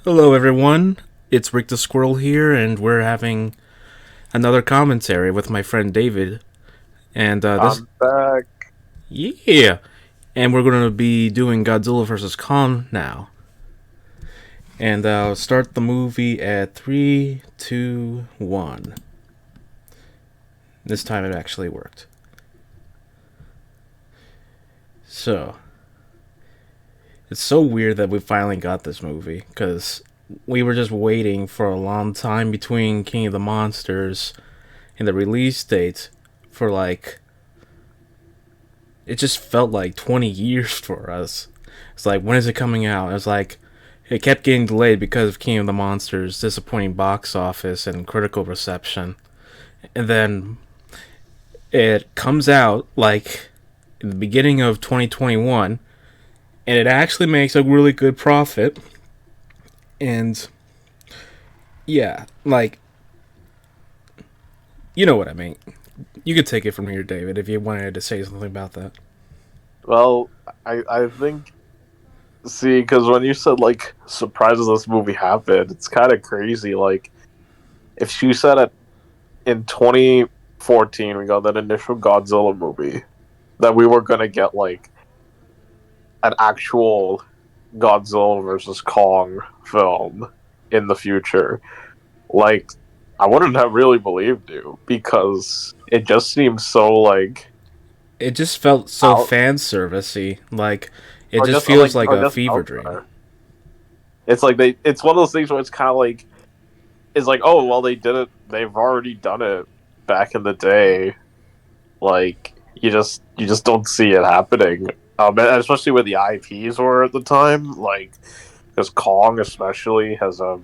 Hello, everyone. It's RickDaSquirrel here, and we're having another commentary with my friend David. And this, I'm back. yeah, and we're going to be doing Godzilla vs. Kong now. And I'll start the movie at three, two, one. This time it actually worked. So, it's so weird that we finally got this movie, because we were just waiting for a long time between King of the Monsters and the release date for like it just felt like 20 years for us. It's like, when is it coming out? It was like, it kept getting delayed because of King of the Monsters' disappointing box office and critical reception. And then it comes out like in the beginning of 2021, and it actually makes a really good profit. And yeah, like, you know what I mean. You could take it from here, David, if you wanted to say something about that. Well, I think see because when you said like surprises this movie happened, it's kind of crazy. Like if she said it in 2014, we got that initial Godzilla movie that we were gonna get like an actual Godzilla versus Kong film in the future. Like I wouldn't have really believed you because it just seems so like It just felt so out fan servicey. Like, it or just just feels like or a just fever out dream. there. It's like it's one of those things where it's kind of like it's like, oh well, they did it, they've already done it back in the day. Like you just don't see it happening. And especially where the IPs were at the time, like because Kong especially has a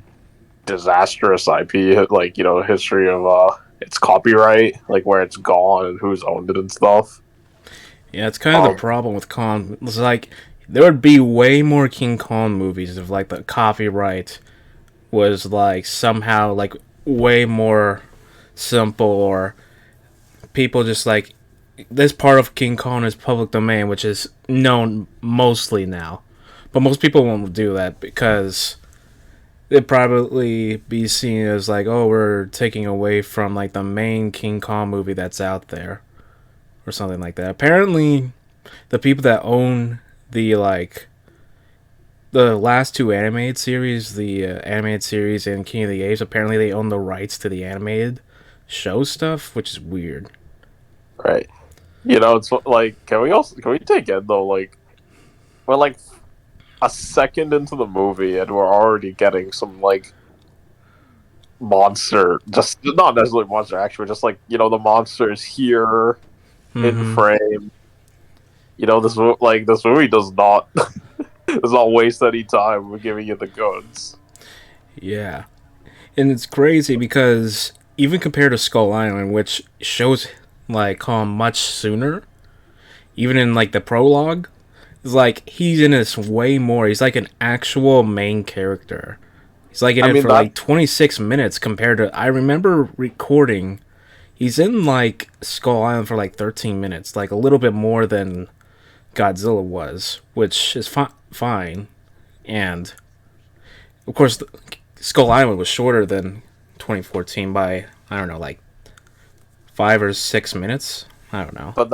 disastrous IP, like history of its copyright, like where it's gone and who's owned it and stuff. Yeah, it's kind of the Um, problem with Kong. It's like, there would be way more King Kong movies if, like, the copyright was, like, somehow, like, way more simple, or people just, like, this part of King Kong is public domain, which is known mostly now. But most people won't do that because it'd probably be seen as like, oh, we're taking away from like the main King Kong movie that's out there or something like that. Apparently, the people that own the like the last two animated series, the animated series and King of the Apes, apparently they own the rights to the animated show stuff, which is weird. right. It's like can we take it though? Like we're like a second into the movie and we're already getting some like monster, just not necessarily monster action, but just like the monsters here in Mm-hmm. frame. This movie does not does not waste any time with giving you the goods. Yeah, and it's crazy because even compared to Skull Island, which shows like Kong much sooner, even in like the prologue, it's like he's in this way more. He's like an actual main character. He's like in I it mean for that like 26 minutes compared to, I remember recording, he's in like Skull Island for like 13 minutes, like a little bit more than Godzilla was, which is fine. And of course, Skull Island was shorter than 2014 by, I don't know, like 5 or 6 minutes. I don't know. but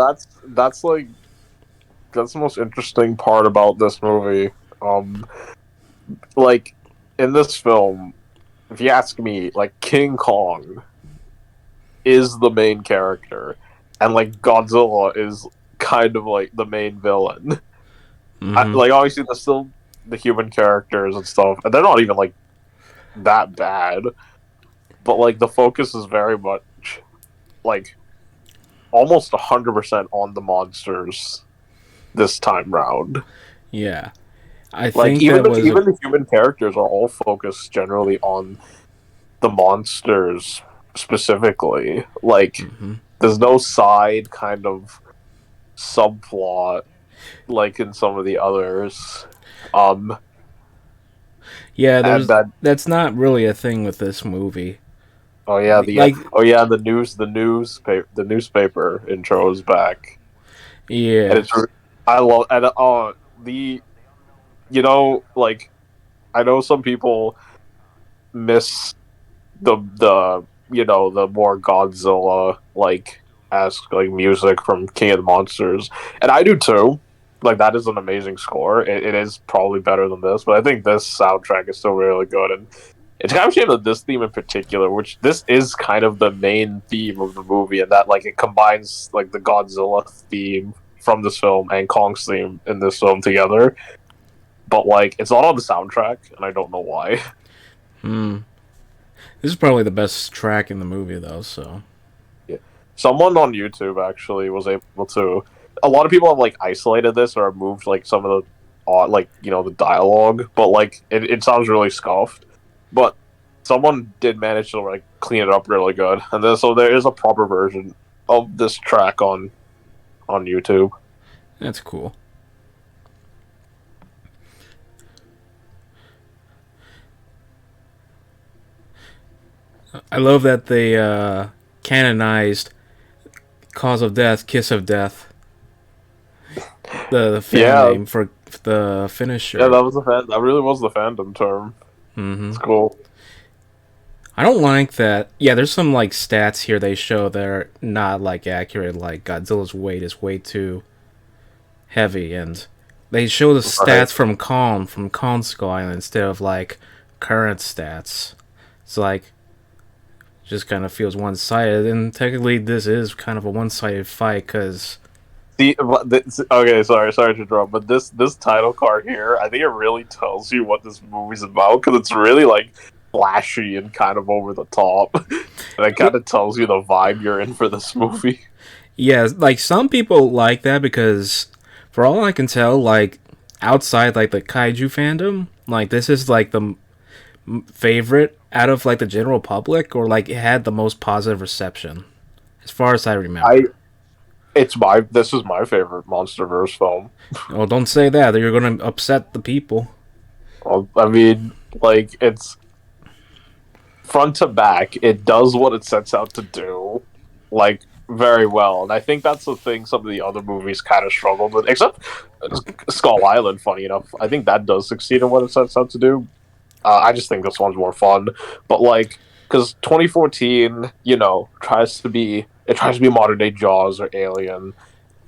that's the most interesting part about this movie. Um like in this film, if you ask me, like King Kong is the main character, and like Godzilla is kind of like the main villain. Mm-hmm. Like obviously, there's still the human characters and stuff, and they're not even like that bad. But like the focus is very much like almost 100% on the monsters this time round. Yeah, I Like think that was a. even the human characters are all focused generally on the monsters specifically. Like Mm-hmm. there's no side kind of subplot like in some of the others. Um, Yeah, and there's that that's not really a thing with this movie. Like, the newspaper intro is back, and yeah. I love and the like I know some people miss the the more Godzilla like music from King of the Monsters, and I do too. Like that is an amazing score. It is probably better than this, but I think this soundtrack is still really good. And it's kind of a shame that this theme in particular, which this is kind of the main theme of the movie, and that like it combines like the Godzilla theme from this film and Kong's theme in this film together. But like it's not on the soundtrack, and I don't know why. Hmm. This is probably the best track in the movie, though. So Yeah. Someone on YouTube actually was able to. A lot of people have like isolated this or moved like some of the, like the dialogue, but like it sounds really scuffed. But someone did manage to like clean it up really good, and then so there is a proper version of this track on YouTube. that's cool. I love that they canonized "Cause of Death, Kiss of Death," the fan Yeah, name for the yeah, finisher. that was the fan. That really was the fandom term. Hmm. It's cool. I don't like that. Yeah, there's some like stats here they show that are not like accurate. Like Godzilla's weight is way too heavy, and they show the Right. stats from Kong Skull Island instead of like current stats. It's like just kind of feels one sided, and technically this is kind of a one sided fight because Okay, sorry to interrupt, but this title card here, I think it really tells you what this movie's about because it's really like flashy and kind of over the top, and it kind of tells you the vibe you're in for this movie. yeah, like some people like that because for all I can tell, like outside like the kaiju fandom, like this is like the favorite out of like the general public, or like it had the most positive reception as far as I I remember. it's my This is my favorite MonsterVerse film. Oh, don't say that. You're gonna upset the people. Well, I mean, like it's front to back. It does what it sets out to do, like very well, and I think that's the thing some of the other movies kind of struggled with, except Skull Island. Funny enough, I think that does succeed in what it sets out to do. I just think this one's more fun. But like, because 2014, tries to be modern day Jaws or Alien.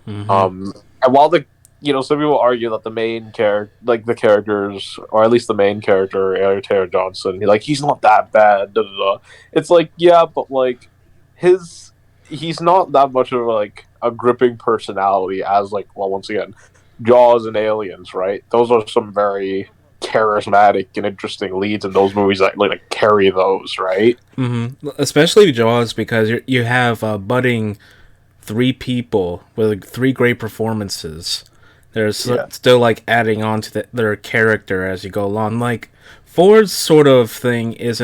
Hmm. And while some people argue that the main character, like the characters, or at least the main character, Eric Taylor Johnson, he's not that bad. Da, da, da. It's like, yeah, but like his he's not that much of like a gripping personality as like, well, once again, Jaws and Aliens, right? Those are some very charismatic and interesting leads in those movies that like carry those, right? Hmm. Especially Jaws because you have budding three people with like, three great performances. They're Yeah. still like adding on to their character as you go along. Like Ford's sort of thing is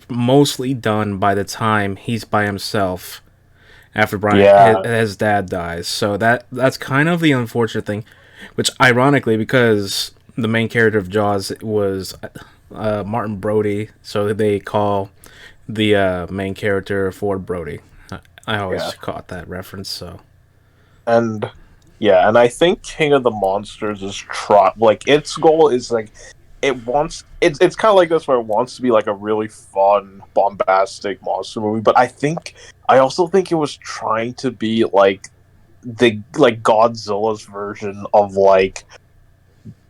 mostly done by the time he's by himself after Brian Yeah. his dad dies. So that's kind of the unfortunate thing, which ironically because the main character of Jaws was Martin Brody, so they call the main character Ford Brody. I Yeah. always caught that reference. So And yeah, and I think King of the Monsters is like its goal is like it's kind of like this where it wants to be like a really fun, bombastic monster movie, but I also think it was trying to be like Godzilla's version of like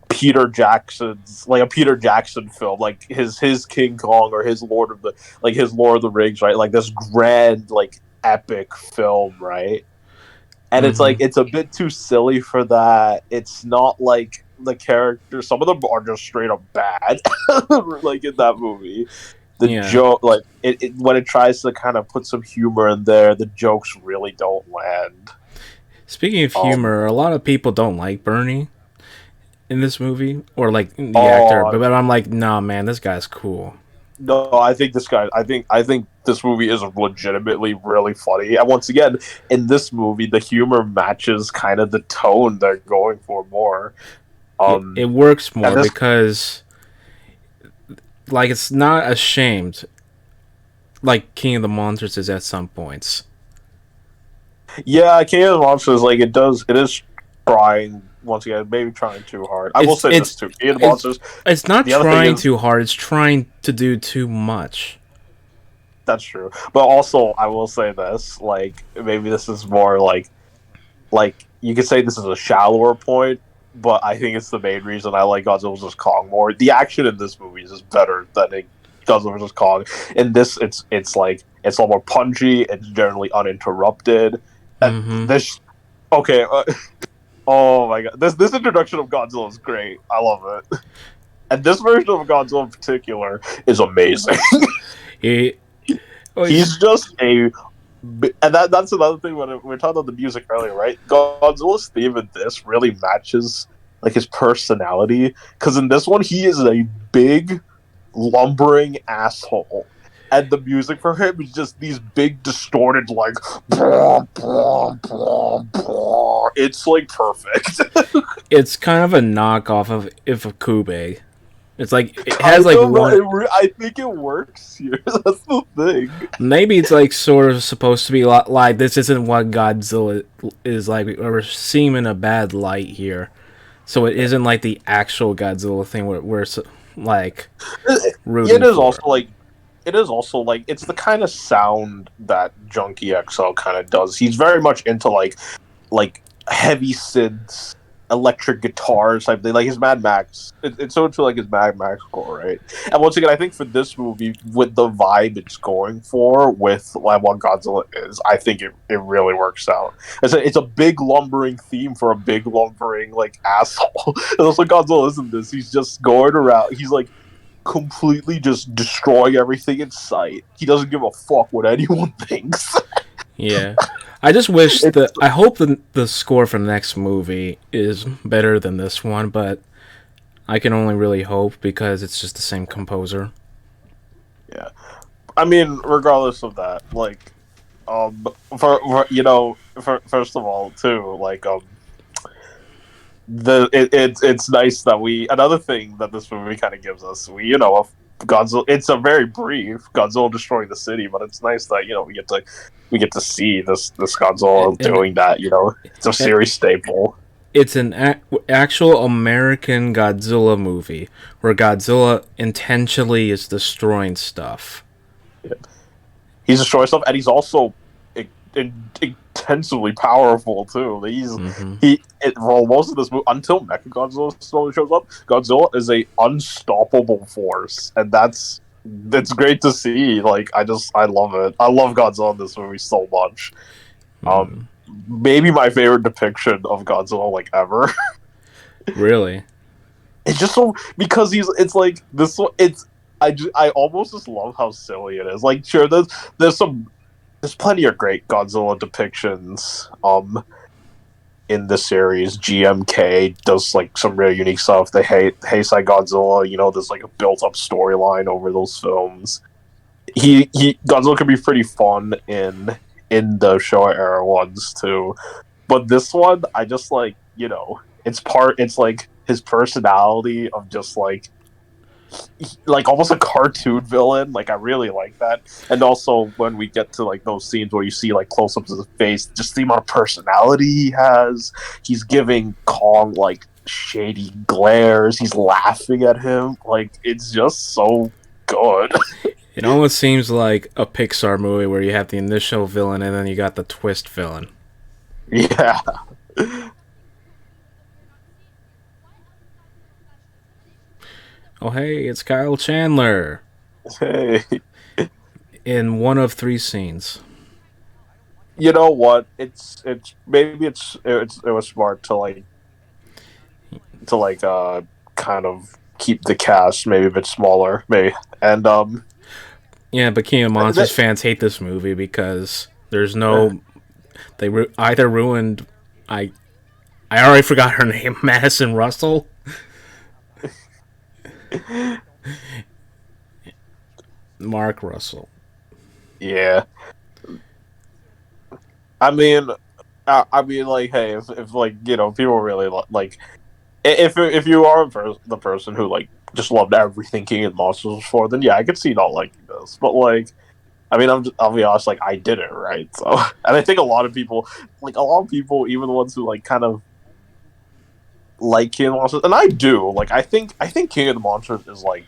a Peter Jackson film, like his King Kong or his Lord of the Rings, right? Like this grand, like epic film, right? And it's mm-hmm. like it's a bit too silly for that. It's not like the characters; some of them are just straight up bad, like in that movie. The Yeah. joke, like when it tries to kind of put some humor in there, the jokes really don't land. Speaking of Um, humor, a lot of people don't like Bernie in this movie, or like the actor, oh but I'm like, nah, man, this guy's cool. no, I think this movie is legitimately really funny. And once again, in this movie, the humor matches kind of the tone they're going for more. It works And more this because like it's not ashamed like King of the Monsters is at some points. Yeah, King of the Monsters, like it is. trying once again, maybe trying too hard. I will It's say this it's too: Ian it's Monsters. it's not The other thing trying is too hard. It's trying to do too much. that's true, but also I will say this: like maybe this is more like you could say this is a shallower point, but I think it's the main reason I like Godzilla vs Kong more. The action in this movie is better than in Godzilla vs Kong. In this, it's like it's a little more punchy. It's generally uninterrupted. And Mm-hmm. this, okay, oh my god, this introduction of Godzilla is great. I love it, and this version of Godzilla in particular is amazing. He, oh, He's just a and that's another thing when we were talking about the music earlier, right? Godzilla's theme in this really matches like his personality because in this one he is a big lumbering asshole, and the music for him is just these big distorted like blah, blah, blah, blah. It's like perfect. it's kind of a knockoff of Ifukube. It's like it has Kind like of, one. I think it works here. That's the thing. Maybe it's like sort of supposed to be like this isn't what Godzilla is like. We're seeing him in a bad light here, so it isn't like the actual Godzilla thing where we're like It rooting is for. also like it is also like it's the kind of sound that Junkie XL kind of does. He's very much into like heavy synths, electric guitars type thing. Like his Mad Max, it's so into like his Mad Max score, right? And once again, I think for this movie, with the vibe it's going for, with like what Godzilla is, I think it really works out. It's a big lumbering theme for a big lumbering like asshole. And that's what Godzilla isn't. This he's just going around. He's like completely just destroying everything in sight. He doesn't give a fuck what anyone thinks. Yeah, I just wish It's that I hope the score for the next movie is better than this one, but I can only really hope because it's just the same composer. yeah. I mean, regardless of that, like, for you know, for first of all, too, like, it's nice that we another thing that this movie kind of gives us, we Godzilla. It's a very brief Godzilla destroying the city, but it's nice that we get to see this Godzilla And doing that. It's a and series staple. it's an actual American Godzilla movie where Godzilla intentionally is destroying stuff. He's destroying stuff, and he's also intensively powerful too. Mm-hmm. For most of this movie until Mechagodzilla slowly shows up. Godzilla is a unstoppable force, and that's great to see. Like I love it. I love Godzilla in this movie so much. Mm. Maybe my favorite depiction of Godzilla like ever. Really? It's just so because it's like this. I almost just love how silly it is. Like, sure, there's plenty of great Godzilla depictions. In the series, GMK does like some really unique stuff. They hate Heisei Godzilla. There's like a built up storyline over those films. He Godzilla can be pretty fun in the Showa era ones too, but this one I just like. It's like his personality of just like almost a cartoon villain. Like I really like that, and also when we get to like those scenes where you see like close-ups of his face, just the amount of personality he has. He's giving Kong like shady glares. He's laughing at him. Like it's just so good. It almost seems like a Pixar movie where you have the initial villain and then you got the twist villain. Yeah. Oh, hey, it's Kyle Chandler Hey, in one of three scenes. you know what? It's maybe it was smart to kind of keep the cast maybe a bit smaller, maybe. And Yeah, but King of Monsters that, fans hate this movie because there's no. Either ruined. I I already forgot her name. Madison Russell. Mark Russell. yeah. I mean, like, hey, if like people really like, if you are the person who like just loved everything King of Monsters before, then yeah, I could see not liking this. But like, I mean, I'll be honest, like I did it right, so and I think a lot of people, even the ones who like kind of like King of the Monsters, and I do. Like, I think King of the Monsters is like,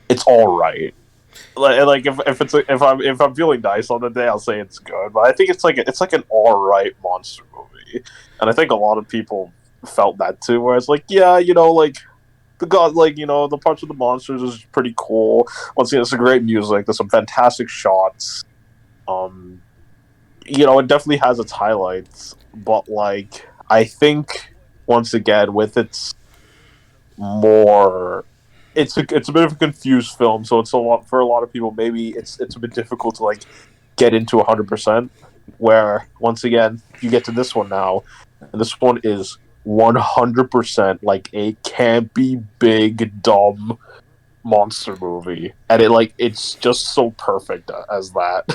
it's all right. Like if I'm feeling nice on the day, I'll say it's good. But I think it's like an all right monster movie, and I think a lot of people felt that too. Where it's like, yeah, like the parts of the monsters is pretty cool. Once again, it's a great music. There's some fantastic shots. Um, it definitely has its highlights, but like I think once again with its more it's a bit of a confused film, so it's a lot for a lot of people. Maybe it's a bit difficult to like get into 100%. Where once again you get to this one now, and this one is 100% like a campy, big, dumb monster movie, and it's just so perfect as that.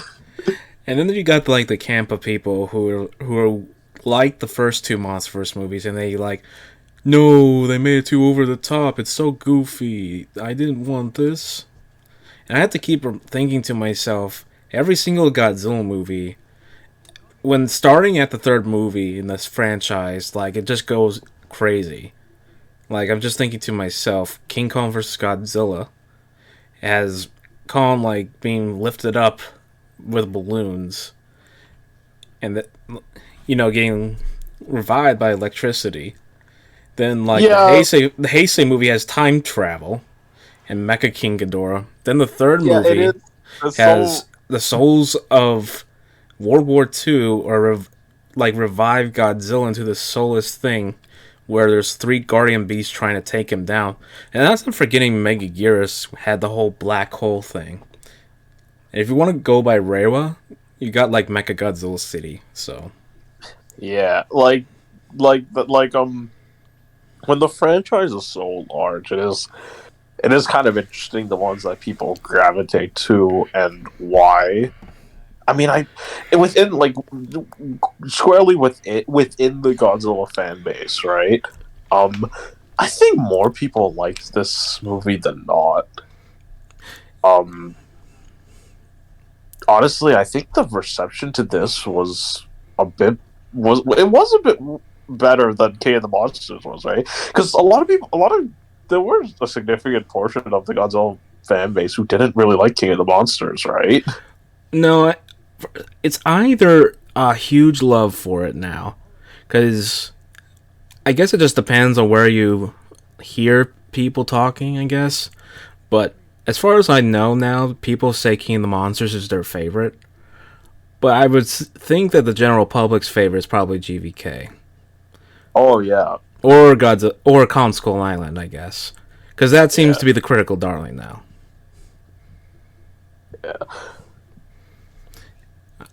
And then you got like the camp of people who are like the first two Monsterverse movies, and they like, no, they made it too over the top. It's so goofy. I didn't want this. And I had to keep thinking to myself, every single Godzilla movie, when starting at the third movie in this franchise, like it just goes crazy. Like I'm just thinking to myself, King Kong vs. Godzilla has Kong like being lifted up with balloons, and getting revived by electricity. Then like Yeah, the Heisei movie has time travel and Mecha King Ghidorah. Then the third yeah, it is. movie It's so has the souls of World War II or revive Godzilla into this soulless thing where there's three guardian beasts trying to take him down. And that's not forgetting Megaguirus had the whole black hole thing. And if you want to go by Reiwa, you got like Mechagodzilla City. So yeah, when the franchise is so large, it is kind of interesting the ones that people gravitate to and why. I mean, within like squarely within the Godzilla fan base, right? Um, I think more people liked this movie than not. Um, Honestly, I think the reception to this was a bit better than King of the Monsters was, right? Because there was a significant portion of the Godzilla fan base who didn't really like King of the Monsters, right? no, it's either a huge love for it now, because I guess it just depends on where you hear people talking, I guess. But as far as I know now, people say King of the Monsters is their favorite. But I would think that the general public's favorite is probably GVK. Oh yeah, Or Godzilla, or Kong Skull Island, I guess. Because that seems yeah, to be the critical darling now. yeah,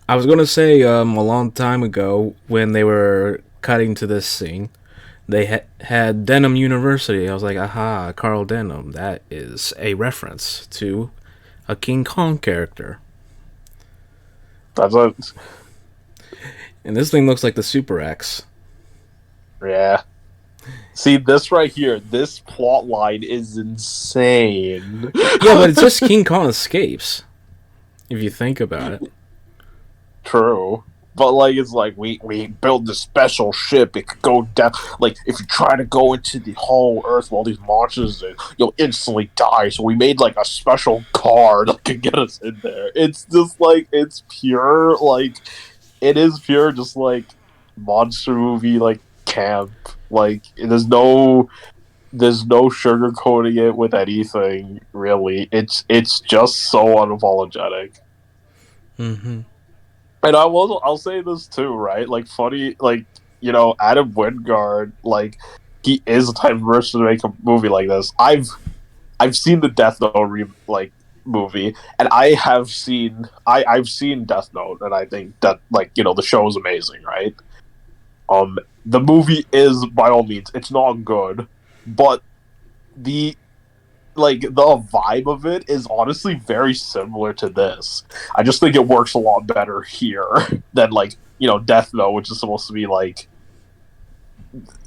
I was going to say a long time ago when they were cutting to this scene, they had Denham University. I was like, aha, Carl Denham. That is a reference to a King Kong character. that's a And this thing looks like the Super X. yeah. See this right here. This plot line is insane. Yeah, but it's just King Kong escapes, if you think about it. True. But like it's like we build this special ship. It could go down. Like if you try to go into the whole Earth with all these monsters, you'll instantly die. So we made like a special car that can get us in there. It's just like it's pure like it is pure just like monster movie like camp. Like there's no sugarcoating it with anything really. It's just so unapologetic. Mm-hmm. And I'll say this too, right? Like funny, like Adam Wingard, like he is the type of person to make a movie like this. I've seen the Death Note movie, and I've seen Death Note, and I think that like the show is amazing, right? The movie is by all means it's not good, but the the vibe of it is honestly very similar to this. I just think it works a lot better here than Death Note, which is supposed to be like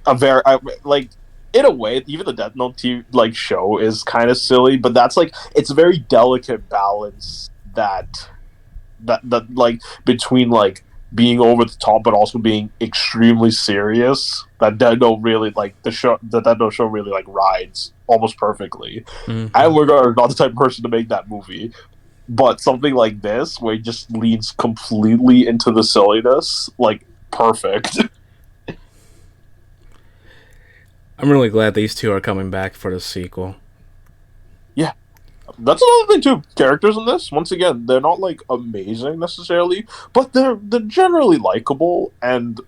a very like in a way. Even the Death Note show is kind of silly, but that's like it's a very delicate balance that between like being over the top, but also being extremely serious. That don't really like the show. That no show really like rides almost perfectly. Mm-hmm. And we're not the type of person to make that movie. But something like this, where it just leans completely into the silliness, like perfect. I'm really glad these two are coming back for the sequel. Yeah, that's another thing too. Characters in this, once again, they're not like amazing necessarily, but they're generally likable. And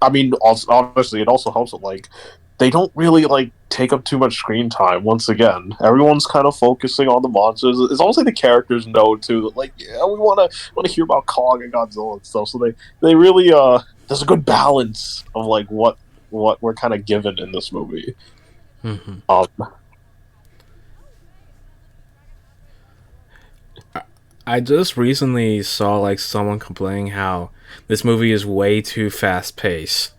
I mean, also, honestly, it also helps that like they don't really like take up too much screen time. Once again, everyone's kind of focusing on the monsters. It's almost like the characters know too that like yeah, we want to hear about Kong and Godzilla and stuff. So they really there's a good balance of like what we're kind of given in this movie. Mm-hmm. Um, I just recently saw like someone complaining how this movie is way too fast paced.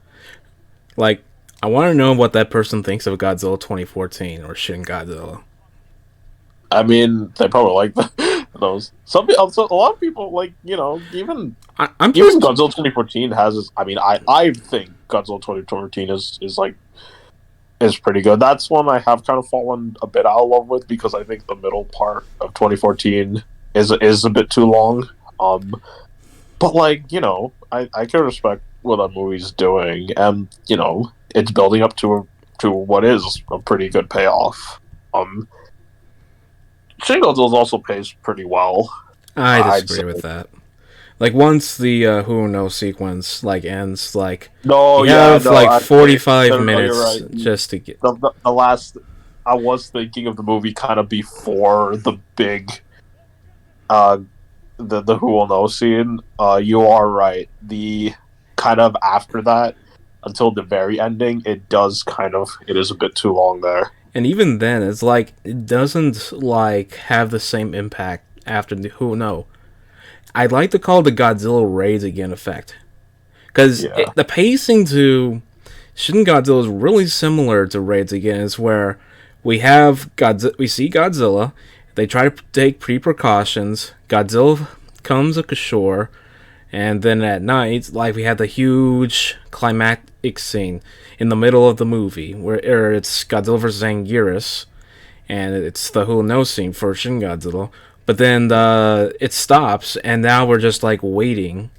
Like, I want to know what that person thinks of Godzilla 2014 or Shin Godzilla. I mean, they probably like those. So a lot of people like I'm even just Godzilla 2014 has. I mean, I think Godzilla 2014 is like is pretty good. That's one I have kind of fallen a bit out of love with because I think the middle part of 2014 is a bit too long. But like I can respect what that movie's doing, and it's building up to what is a pretty good payoff. Um, Shin Godzilla also pays pretty well, I I'd disagree say. with that. Like once the Who Knows sequence like ends, like No, you yeah, have no, like actually, 45 no, you're minutes right. just to get. The last, I was thinking of the movie kind of before the big, uh, the Who Will Know scene. You are right. The kind of after that until the very ending, it is a bit too long there. And even then, it's like it doesn't like have the same impact after the Who Know. I'd like to call it the Godzilla Raids Again effect because Yeah, the pacing to Shin Godzilla is really similar to Raids Again. It's where we see Godzilla, they try to take precautions. Godzilla comes ashore, and then at night, like we had the huge climactic scene in the middle of the movie where it's Godzilla versus Anguirus, and it's the whole no scene for Shin Godzilla. But then it stops, and now we're just like waiting,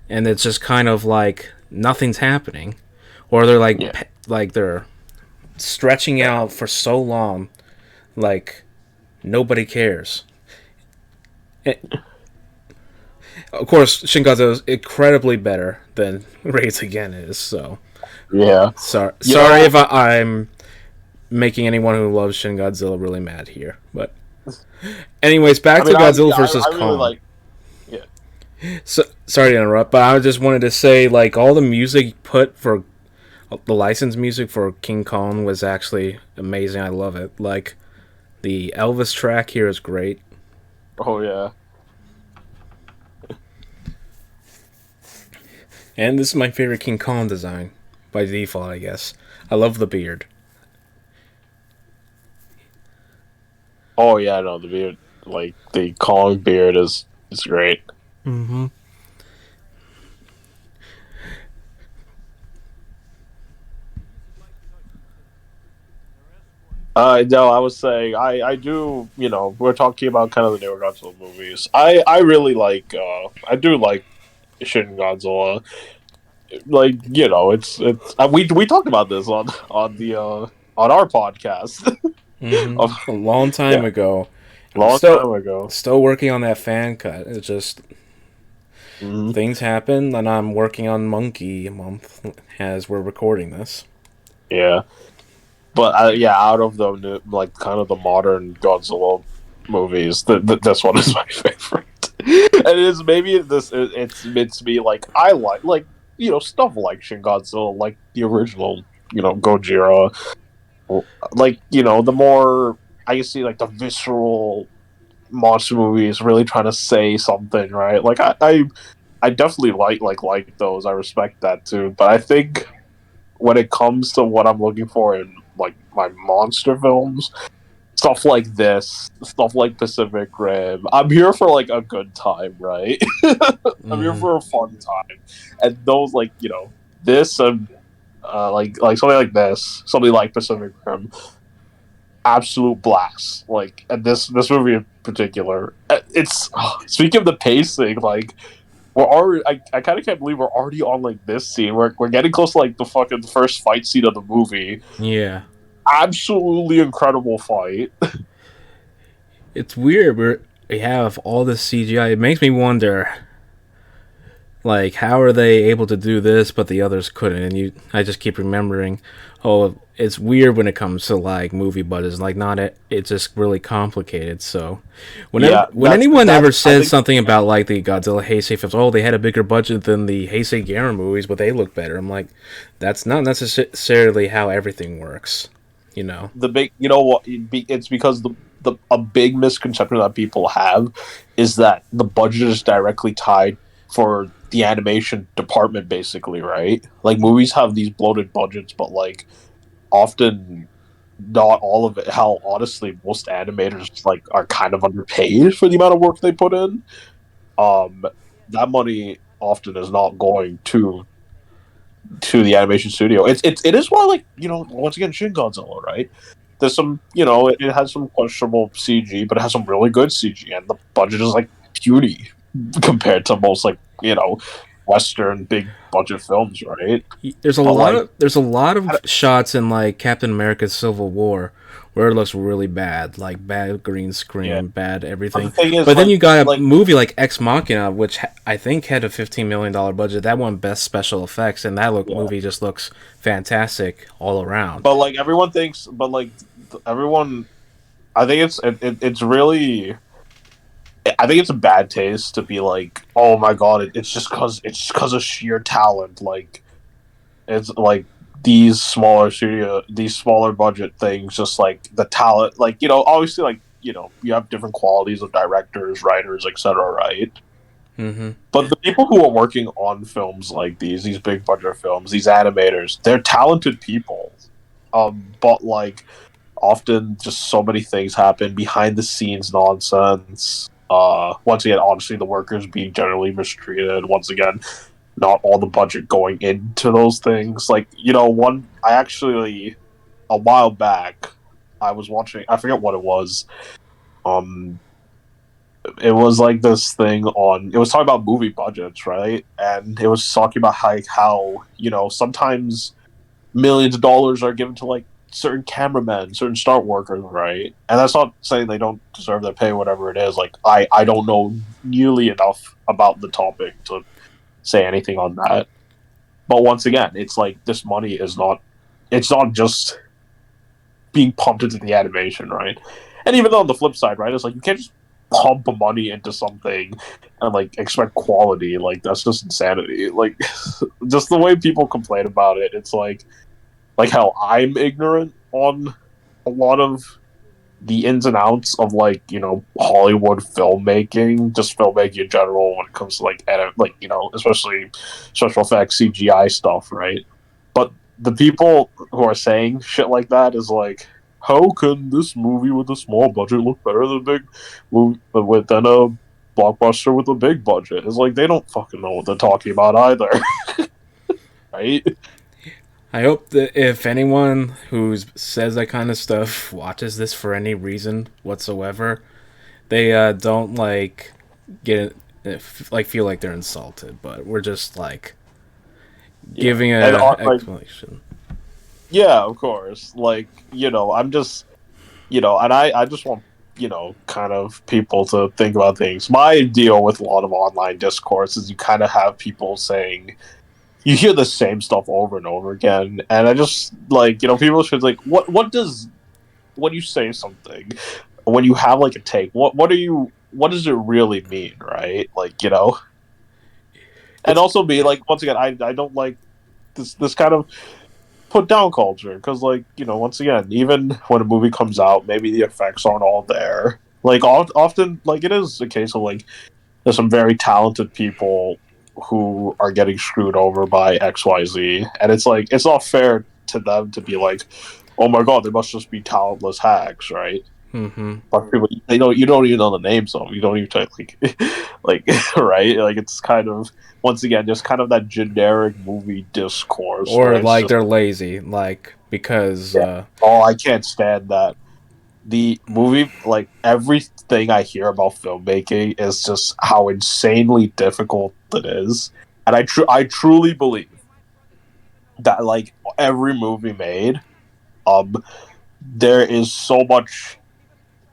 and it's just kind of like nothing's happening, or they're yeah. like they're stretching out for so long, like nobody cares. Of course, Shin Godzilla is incredibly better than Raids Again is. So Yeah. sorry if I'm making anyone who loves Shin Godzilla really mad here. But anyways, back I to mean, Godzilla versus I really Kong. like. Yeah. So sorry to interrupt, but I just wanted to say like all the music put for the licensed music for King Kong was actually amazing. I love it. Like the Elvis track here is great. Oh yeah. And this is my favorite King Kong design by default, I guess. I love the beard. Oh yeah. No, the beard, like the Kong beard, is great. Mm-hmm. No, I was saying I do. We're talking about kind of the newer Godzilla movies. I really like. I do like Shin Godzilla. Like it's we talked about this on our podcast. Mm-hmm. of, A long time yeah, ago. I'm long time ago. still working on that fan cut. It's just Hmm. things happen, and I'm working on Monkey Month as we're recording this. Yeah, but yeah, out of the like kind of the modern Godzilla movies, this one is my favorite. And it is maybe it's me like I like stuff like Shin Godzilla, like the original Gojira, like the more I see like the visceral monster movies really trying to say something, right? Like I definitely like those. I respect that too. But I think when it comes to what I'm looking for in like my monster films, stuff like this, stuff like Pacific Rim. I'm here for like a good time, right? I'm here Hmm. for a fun time, and those like this and like something like this, something like Pacific Rim, absolute blast. Like, and this movie in particular, it's speaking of the pacing, like we're already. I kind of can't believe we're already on like this scene. We're getting close to like the fucking first fight scene of the movie. Yeah, Absolutely incredible fight. it's weird. We have all this CGI. It makes me wonder, like, how are they able to do this, but the others couldn't? And I just keep remembering, oh, it's weird when it comes to like movie budgets. Like, not it. It's just really complicated. So, whenever Yeah, when anyone ever I says think something about like the Godzilla Heisei films, oh, they had a bigger budget than the Heisei Gera movies, but they look better. I'm like, that's not necessarily how everything works. You know? the big, you know what? It's because the a big misconception that people have is that the budget is directly tied for the animation department, basically, right? Like movies have these bloated budgets, but like often not all of it. How honestly, most animators like are kind of underpaid for the amount of work they put in. Um, that money often is not going to the animation studio. It is why, like, once again, Shin Godzilla, right? There's some, it has some questionable CG, but it has some really good CG, and the budget is like puny compared to most like Western big budget films, right? But like, There's a lot of shots in like Captain America's Civil War where it looks really bad, like bad green yeah. screen, bad But the everything. thing is, But then you got a like movie like Ex Machina, which I think had a $15 million budget. That won best special effects, and yeah. movie just looks fantastic all around. But like everyone thinks, but like everyone, I think it's really. I think it's a bad taste to be like, oh my god, it's just because of sheer talent. Like it's like these smaller budget things, just like the talent. Like obviously, like you have different qualities of directors, writers, etc. Right? Hmm. But the people who are working on films like these big budget films, these animators, they're talented people. But like often just so many things happen behind the scenes nonsense. Once again, obviously the workers being generally mistreated. Once again, not all the budget going into those things. Like one I actually a while back I was watching. I forget what it was. Um, it was like this thing on. It was talking about movie budgets, right? And it was talking about how sometimes millions of dollars are given to like certain cameramen, certain stunt workers, right? And that's not saying they don't deserve their pay, whatever it is. Like I don't know nearly enough about the topic to say anything on that. But once again, it's like this money is not. It's not just being pumped into the animation, right? And even though on the flip side, right, it's like you can't just pump money into something and like expect quality. Like that's just insanity. Like just the way people complain about it, it's like how I'm ignorant on a lot of the ins and outs of like Hollywood filmmaking, just filmmaking in general when it comes to like like especially special effects, CGI stuff, right? But the people who are saying shit like that is like, how can this movie with a small budget look better than a big movie than a blockbuster with a big budget? It's like they don't fucking know what they're talking about either, right? I hope that if anyone who says that kind of stuff watches this for any reason whatsoever, they don't like get like feel like they're insulted. But we're just like Yeah, giving and a like explanation. yeah, of course. Like, I'm just, and I just want, kind of people to think about things. My deal with a lot of online discourse is you kind of have people saying, you hear the same stuff over and over again. And I just, like, people should, like, when you say something, when you have, like, a take, what does it really mean, right? Like, and It's also be, like, once again, I don't like this kind of put down culture because like once again even when a movie comes out maybe the effects aren't all there like often like it is a case of like there's some very talented people who are getting screwed over by XYZ and it's like it's not fair to them to be like oh my god they must just be talentless hacks right Mm-hmm. But people, they don't. You don't even know the names of them. You don't even try, like, right? Like it's kind of once again just kind of that generic movie discourse where Or it's like just they're lazy, like because yeah. Oh, I can't stand that. The movie, like everything I hear about filmmaking is just how insanely difficult it is, and I truly believe that like every movie made, um, there is so much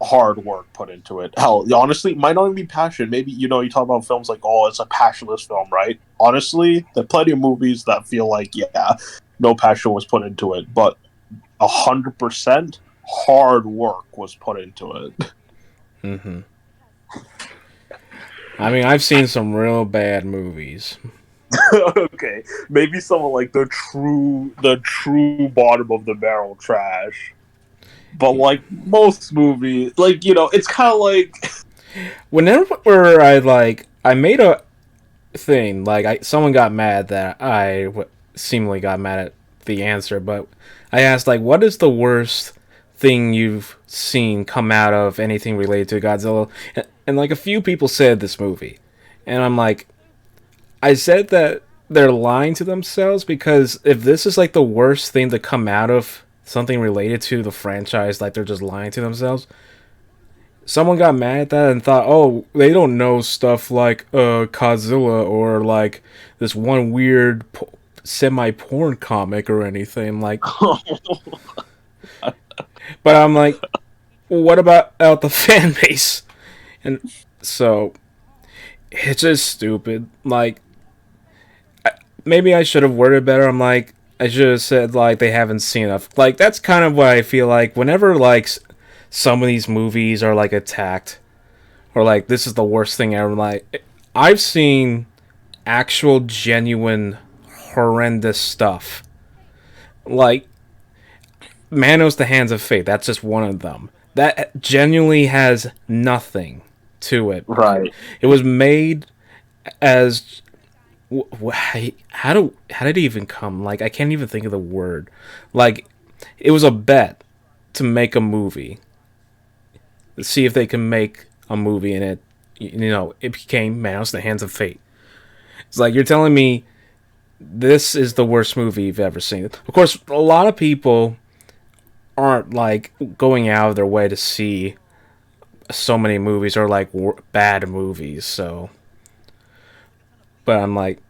hard work put into it. Hell, honestly, it might not even be passion. Maybe you talk about films like, oh, it's a passionless film, right? Honestly, there are plenty of movies that feel like, yeah, no passion was put into it, but 100% hard work was put into it. mm-hmm. I mean, I've seen some real bad movies. Okay, maybe someone like the true bottom of the barrel trash. But like most movies, like it's kind of like Whenever I made a thing, like someone got mad that seemingly got mad at the answer, but I asked like, what is the worst thing you've seen come out of anything related to Godzilla? And like a few people said this movie, and I'm like, I said that they're lying to themselves because if this is like the worst thing to come out of something related to the franchise, like they're just lying to themselves. Someone got mad at that and thought, oh, they don't know stuff like Godzilla or like this one weird semi porn comic or anything. Like, but I'm like, well, what about out the fan base? And so it's just stupid. Like, maybe I should have worded better. I'm like, I should have said like they haven't seen enough. Like that's kind of what I feel like whenever like some of these movies are like attacked or like this is the worst thing ever. Like I've seen actual genuine horrendous stuff. Like Manos the Hands of Fate. That's just one of them. That genuinely has nothing to it. right. It was made as how did it even come? Like I can't even think of the word. Like it was a bet to make a movie. To see if they can make a movie, and it became Mouse the Hands of Fate. It's like you're telling me this is the worst movie you've ever seen. Of course, a lot of people aren't like going out of their way to see so many movies or like bad movies. So, but I'm like,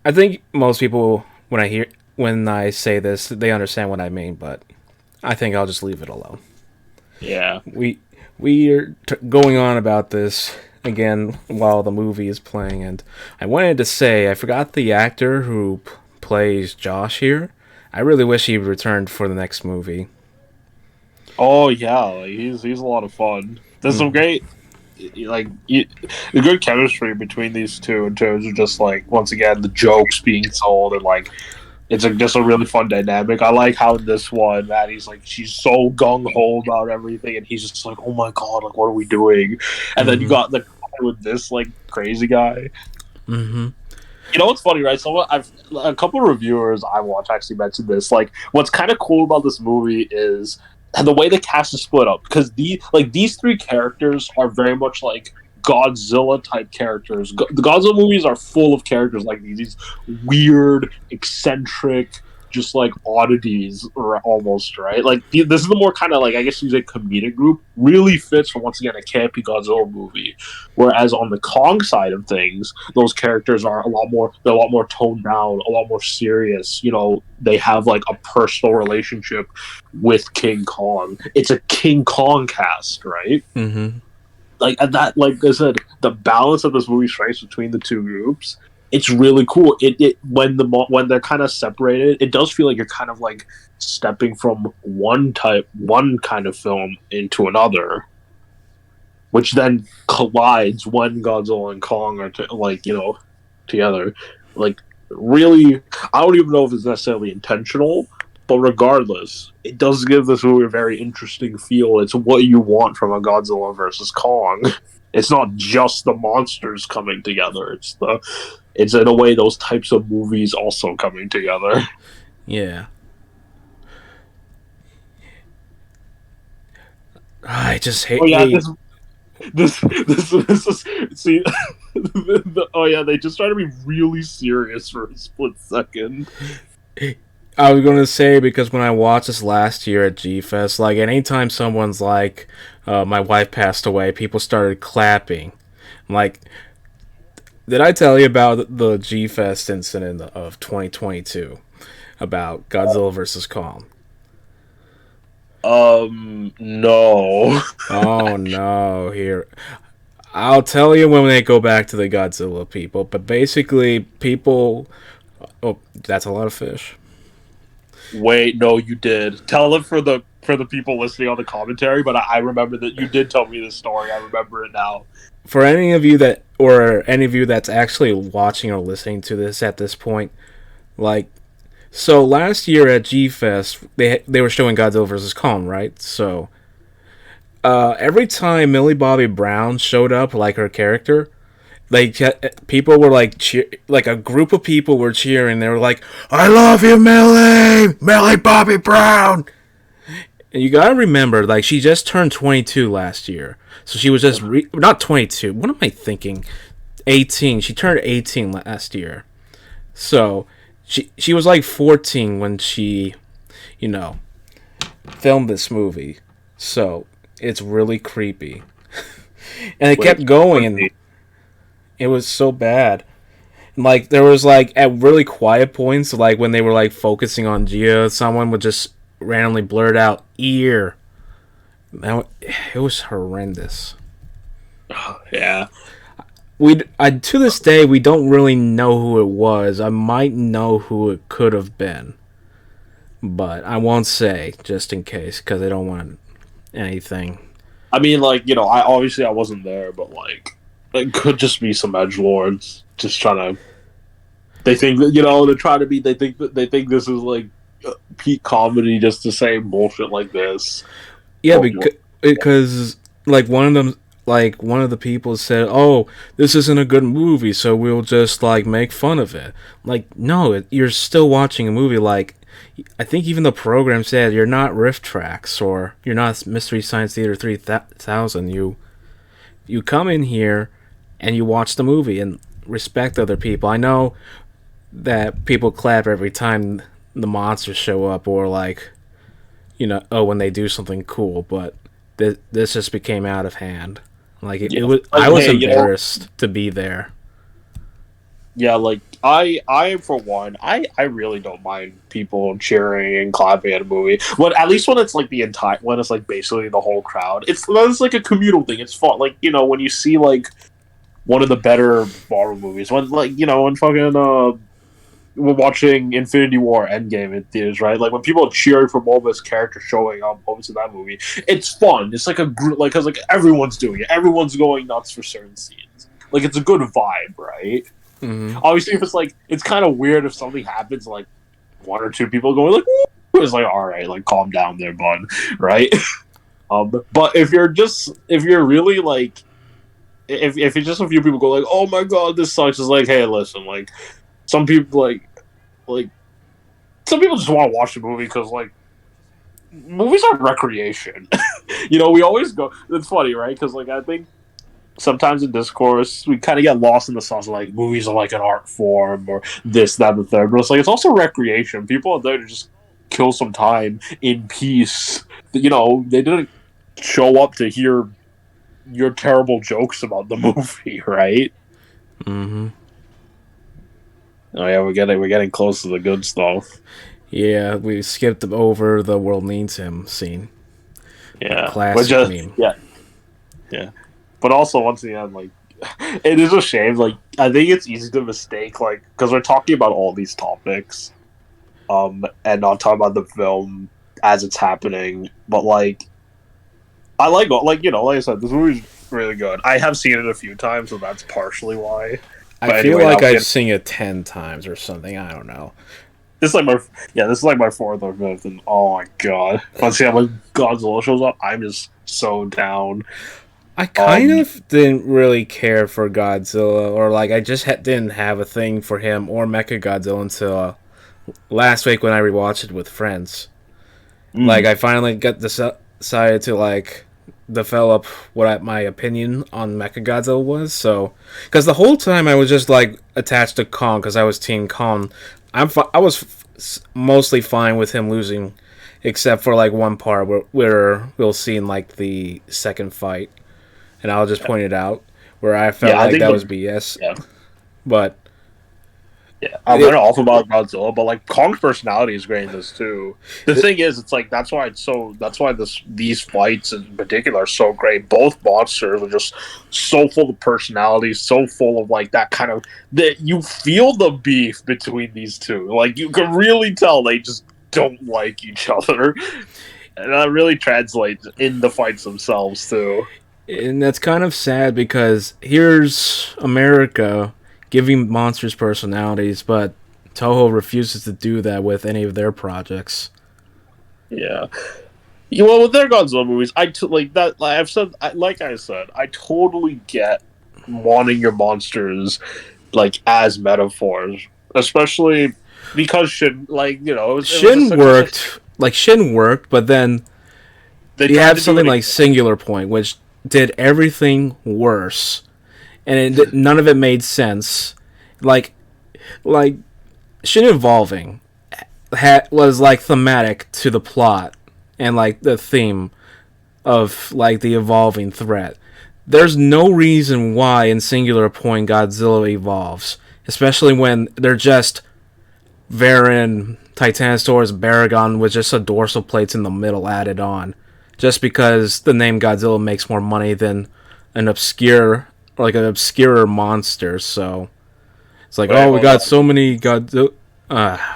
I think most people when I say this, they understand what I mean. But I think I'll just leave it alone. Yeah. We are going on about this again while the movie is playing, and I wanted to say I forgot the actor who plays Josh here. I really wish he returned for the next movie. Oh yeah, like, he's a lot of fun. There's some Mm. great the good chemistry between these two in terms of just like once again the jokes being told and like it's just a really fun dynamic. I like how in this one Maddie's like she's so gung ho about everything and he's just like, oh my god, like what are we doing? And then you Mm-hmm. got the guy with this like crazy guy. Mm-hmm. You know what's funny, right? I've a couple of reviewers I watch actually mentioned this. Like, what's kind of cool about this movie is the way the cast is split up because these three characters are very much like Godzilla type characters. The Godzilla movies are full of characters like these weird, eccentric, just like oddities, or almost right. Like this is the more kind of like I guess you say comedic group really fits for once again a campy Godzilla movie. Whereas on the Kong side of things, those characters are they're a lot more toned down, a lot more serious. They have like a personal relationship with King Kong. It's a King Kong cast, right? Mm-hmm. Like and that, like I said, the balance of this movie strikes between the two groups. It's really cool. When they're kind of separated, it does feel like you're kind of like stepping from one kind of film into another, which then collides when Godzilla and Kong are together. Like really, I don't even know if it's necessarily intentional, but regardless, it does give this movie a very interesting feel. It's what you want from a Godzilla versus Kong. It's not just the monsters coming together. It's in a way those types of movies also coming together. Yeah. I just Oh yeah, hate. this is see. Oh yeah, they just try to be really serious for a split second. I was gonna say because when I watched this last year at G Fest, like anytime someone's like, "My wife passed away," people started clapping. Like, did I tell you about the G Fest incident of 2022 about Godzilla versus Kong? No. Oh no, here. I'll tell you when they go back to the Godzilla people, but basically, people. Oh, that's a lot of fish. Wait, no, you did. Tell it for the people listening on the commentary, but I remember that you did tell me this story. I remember it now. For any of you that, or any of you that's actually watching or listening to this at this point, like, so last year at G Fest, they were showing Godzilla vs Kong, right? So, every time Millie Bobby Brown showed up, like her character, like people were like like a group of people were cheering. They were like, "I love you, Millie Bobby Brown." And you gotta remember, like she just turned 22 last year, so she was just not 22. What am I thinking? 18. She turned 18 last year, so she was like 14 when she, you know, filmed this movie. So it's really creepy, and it kept Wait, going, and it was so bad. Like there was like at really quiet points, like when they were like focusing on Gia, someone would just randomly blurt out "ear." It was horrendous. yeah. To this day we don't really know who it was. I might know who it could have been, but I won't say just in case because I don't want anything. I mean, like I obviously I wasn't there, but like it could just be some edgelords just trying to. They think that they're trying to be. They think this is like peak comedy just to say bullshit like this. Yeah, But, because like one of the people said, "Oh, this isn't a good movie, so we'll just like make fun of it." Like, no, you're still watching a movie. Like, I think even the program said you're not Riff Tracks or you're not Mystery Science Theater 3000. You come in here and you watch the movie and respect other people. I know that people clap every time the monsters show up or like oh, when they do something cool, but this just became out of hand. Like it was, like, I was hey, embarrassed to be there. yeah, like I for one, I really don't mind people cheering and clapping at a movie. When at least when it's like when it's like basically the whole crowd. It's like a communal thing. It's fun. Like when you see like one of the better Marvel movies, when like when fucking we're watching Infinity War Endgame in theaters, right? Like when people are cheering for Momoa's character showing up in that movie, it's fun. It's like a group, like because like everyone's doing it, everyone's going nuts for certain scenes. Like it's a good vibe, right? Mm-hmm. Obviously, if it's like it's kind of weird if something happens, like one or two people going like, "Woo!" It's like all right, like calm down there, bud, right? But if you're really like if it's just a few people go like, oh my god, this sucks, it's like, hey, listen, like some people like some people just want to watch the movie because like movies are recreation. We always go. It's funny, right? Because like I think sometimes in discourse we kind of get lost in the sauce of like movies are like an art form or this, that, and the third. But it's like it's also recreation. People are there to just kill some time in peace. They didn't show up to hear your terrible jokes about the movie, right? Mm-hmm. Oh yeah, we're getting close to the good stuff. Yeah, we skipped over the "World Needs Him" scene. A Yeah, but classic just meme. yeah. But also once again, like it is a shame. Like I think it's easy to mistake, like because we're talking about all these topics, and not talking about the film as it's happening. But like I like like I said, this movie's really good. I have seen it a few times, so that's partially why. But I feel anyway, like I've seen it 10 times or something. I don't know. this is like this is like my fourth or fifth, and oh my god, once again when Godzilla shows up, I'm just so down. I kind of didn't really care for Godzilla, or like I just didn't have a thing for him or Mechagodzilla until last week when I rewatched it with friends. Like I finally got decided to like develop my opinion on Mechagodzilla was. So, because the whole time I was just like attached to Kong because I was Team Kong. I was mostly fine with him losing, except for like one part where we'll see in like the second fight, and I'll just point it out where I felt Yeah, I like think that was BS. yeah. But Yeah, I'm gonna also about Godzilla, but like Kong's personality is great in this too. The thing is, it's like that's why these fights in particular are so great. Both monsters are just so full of personality, so full of like that kind of that you feel the beef between these two. Like you can really tell they just don't like each other, and that really translates in the fights themselves too. and that's kind of sad because here's America giving monsters personalities, but Toho refuses to do that with any of their projects. Yeah. Well, with their Godzilla movies, like that. Like I said, I totally get wanting your monsters like as metaphors, especially because Shin, like it was a Shin success. worked, like Shin worked, but then They you tried have to do something it like again. Singular Point, which did everything worse, and none of it made sense. Like, like Shin Evolving was like thematic to the plot and like the theme of like the evolving threat. There's no reason why in Singular Point Godzilla evolves, especially when they're just Varan, Titanosaurus, Baragon with just a dorsal plates in the middle added on, just because the name Godzilla makes more money than an obscure like an obscure monster. So it's like, Wait, oh, we hold got on. so many Godzilla.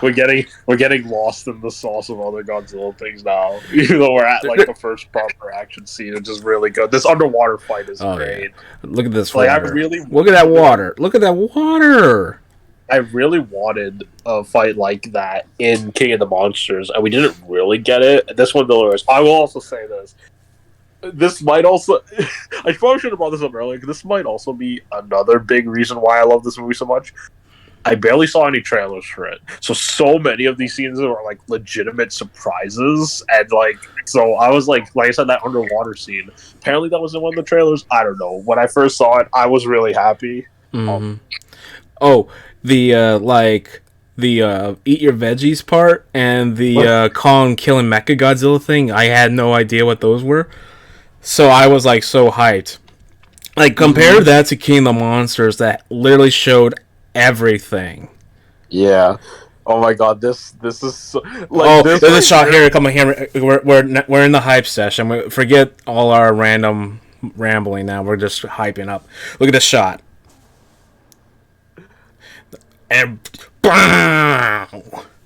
We're getting lost in the sauce of other Godzilla things now. Even though we're at like the first proper action scene, which is really good. This underwater fight is Oh yeah, great. look at this Like water. Look at that water. Look at that water. I really wanted a fight like that in King of the Monsters, and we didn't really get it. This one, though, is. I will also say this. This might also. I probably should have brought this up earlier. This might also be another big reason why I love this movie so much. I barely saw any trailers for it, so many of these scenes are like legitimate surprises, and like so I was like I said, that underwater scene. Apparently, that was in one of the trailers. I don't know. When I first saw it, I was really happy. Mm-hmm. Oh, the the eat your veggies part and the Kong killing Mechagodzilla thing. I had no idea what those were, so I was like so hyped. Like compare that to King of the Monsters that literally showed everything. Yeah. Oh my god, this is so, Oh, like this there's a right shot here. here. Come on, here. We're in the hype session. Forget all our random rambling now. We're just hyping up. Look at this shot. And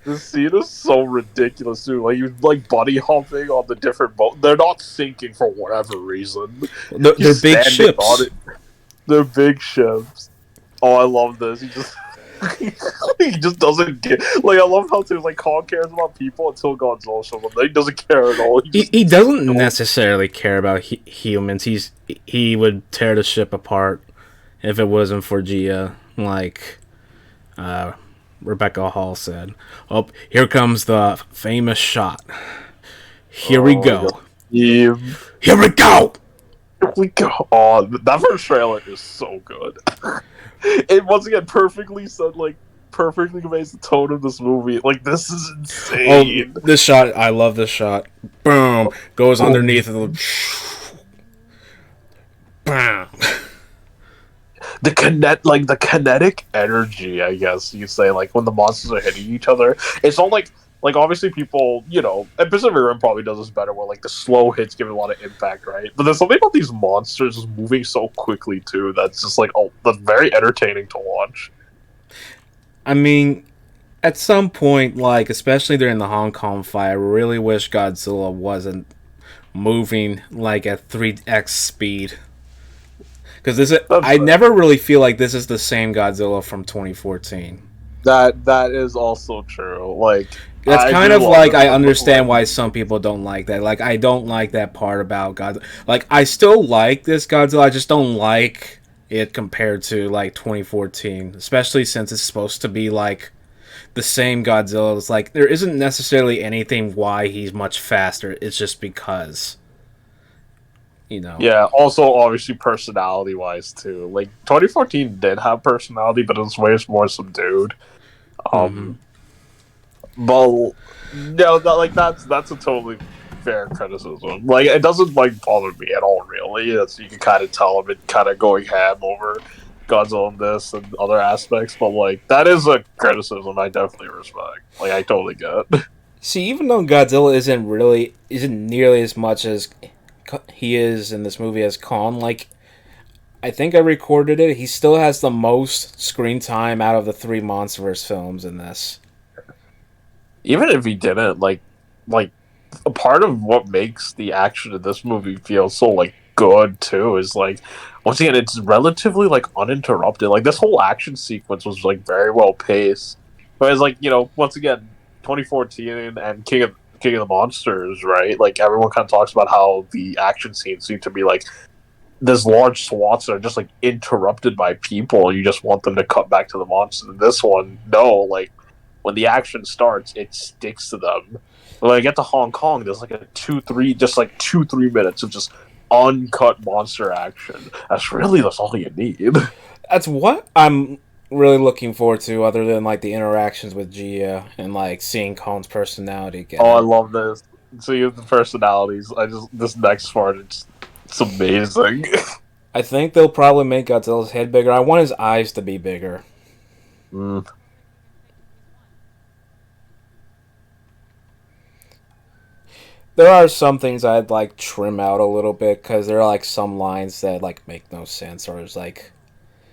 This scene is so ridiculous too. Like you like bunny hopping on the different boat. They're not sinking for whatever reason. they're He's big standing on ships. it. They're big ships. Oh, I love this. He just he just doesn't get like I love how too like Kong cares about people until Godzilla shows up. He doesn't care at all. He doesn't necessarily care about humans. He would tear the ship apart if it wasn't for Gia. Like Rebecca Hall said. Oh, here comes the famous shot. Here we go. Yeah. Here we go. Here we go. Oh, that first trailer is so good. It once again perfectly said like perfectly conveys the tone of this movie. Like this is insane. Oh, this shot. I love this shot. Boom. Goes underneath the. Boom. The kinetic energy, I guess you say, like when the monsters are hitting each other. It's all like obviously people, and Pacific Rim probably does this better where like the slow hits give it a lot of impact, right? But there's something about these monsters just moving so quickly too that's just like that's very entertaining to watch. I mean, at some point, like especially during the Hong Kong fight, I really wish Godzilla wasn't moving like at 3x speed. Because I never really feel like this is the same Godzilla from 2014. That is also true. Like That's kind of like I understand why some people don't like that. Like I don't like that part about Godzilla. Like I still like this Godzilla, I just don't like it compared to like 2014, especially since it's supposed to be like the same Godzilla. It's like there isn't necessarily anything why he's much faster. It's just because. you know. Yeah, also obviously personality wise too. Like 2014 did have personality, but it was way more subdued. Mm-hmm. But no, that's a totally fair criticism. Like it doesn't like bother me at all, really. It's, you can kind of tell I'm kind of going ham over Godzilla and this and other aspects, but like that is a criticism I definitely respect. Like I totally get. See, even though Godzilla isn't nearly as much as he is in this movie as Kong, like I think I recorded it, he still has the most screen time out of the three MonsterVerse films in this. Even if he didn't, like a part of what makes the action of this movie feel so like good too is like once again it's relatively like uninterrupted. Like this whole action sequence was like very well paced. Whereas like, you know, once again, 2014 and King of the Monsters, right? Like everyone kind of talks about how the action scenes seem to be like this large swaths that are just like interrupted by people. You just want them to cut back to the monster. And this one, no, like when the action starts, it sticks to them. When I get to Hong Kong, there's like a 2-3 minutes of just uncut monster action. That's all you need. That's what I'm really looking forward to, other than like the interactions with Gia and like seeing Kong's personality again. Oh, I love this. So you have the personalities. This next part, it's amazing. I think they'll probably make Godzilla's head bigger. I want his eyes to be bigger. Mm. There are some things I'd like trim out a little bit because there are like some lines that like make no sense, or it's like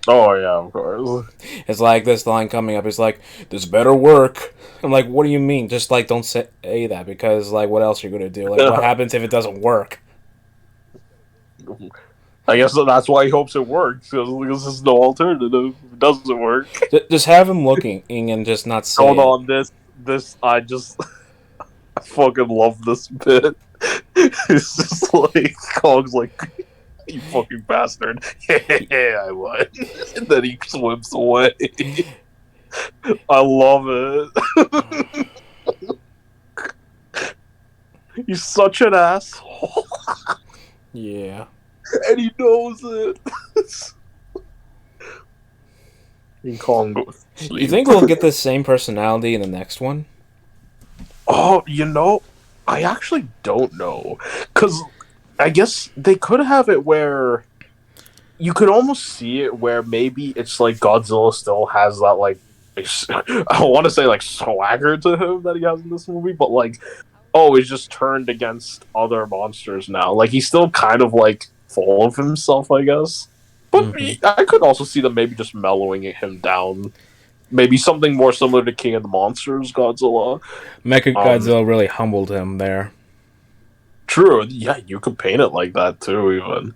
Oh yeah, of course. it's like this line coming up. It's like this better work. I'm like, what do you mean? Just like don't say that because like what else are you gonna do? Like what happens if it doesn't work? I guess that's why he hopes it works because there's no alternative. If it doesn't work. Just have him looking and just not say. Hold on, this I just I fucking love this bit. It's just like Kong's like, you fucking bastard. Yeah, I won. And then he swims away. I love it. He's such an asshole. Yeah. And he knows it. King Kong goes to sleep. You think we'll get the same personality in the next one? Oh, you know, I actually don't know. Because I guess they could have it where you could almost see it where maybe it's like Godzilla still has that, like, I want to say, like, swagger to him that he has in this movie, but, like, oh, he's just turned against other monsters now. Like, he's still kind of, like, full of himself, I guess. But I could also see them maybe just mellowing him down. Maybe something more similar to King of the Monsters, Godzilla. Mechagodzilla really humbled him there. True, yeah, you could paint it like that too. Even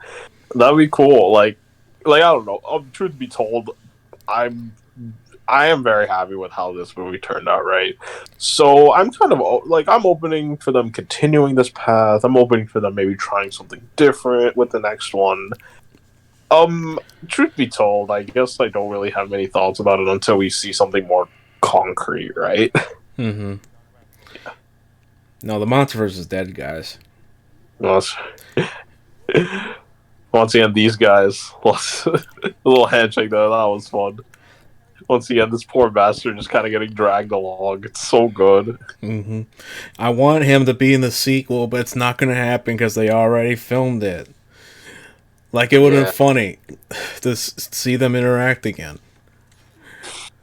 that'd be cool. Like I don't know. Truth be told, I am very happy with how this movie turned out. Right, so I'm kind of like I'm opening for them continuing this path. I'm opening for them maybe trying something different with the next one. Truth be told, I guess I don't really have many thoughts about it until we see something more concrete, right? Mm-hmm. Yeah. No, the MonsterVerse is dead, guys. Once again, these guys, a little handshake there, that was fun. Once again, this poor bastard just kind of getting dragged along. It's so good. Mm-hmm. I want him to be in the sequel, but it's not going to happen because they already filmed it. Like, it would have been funny to see them interact again.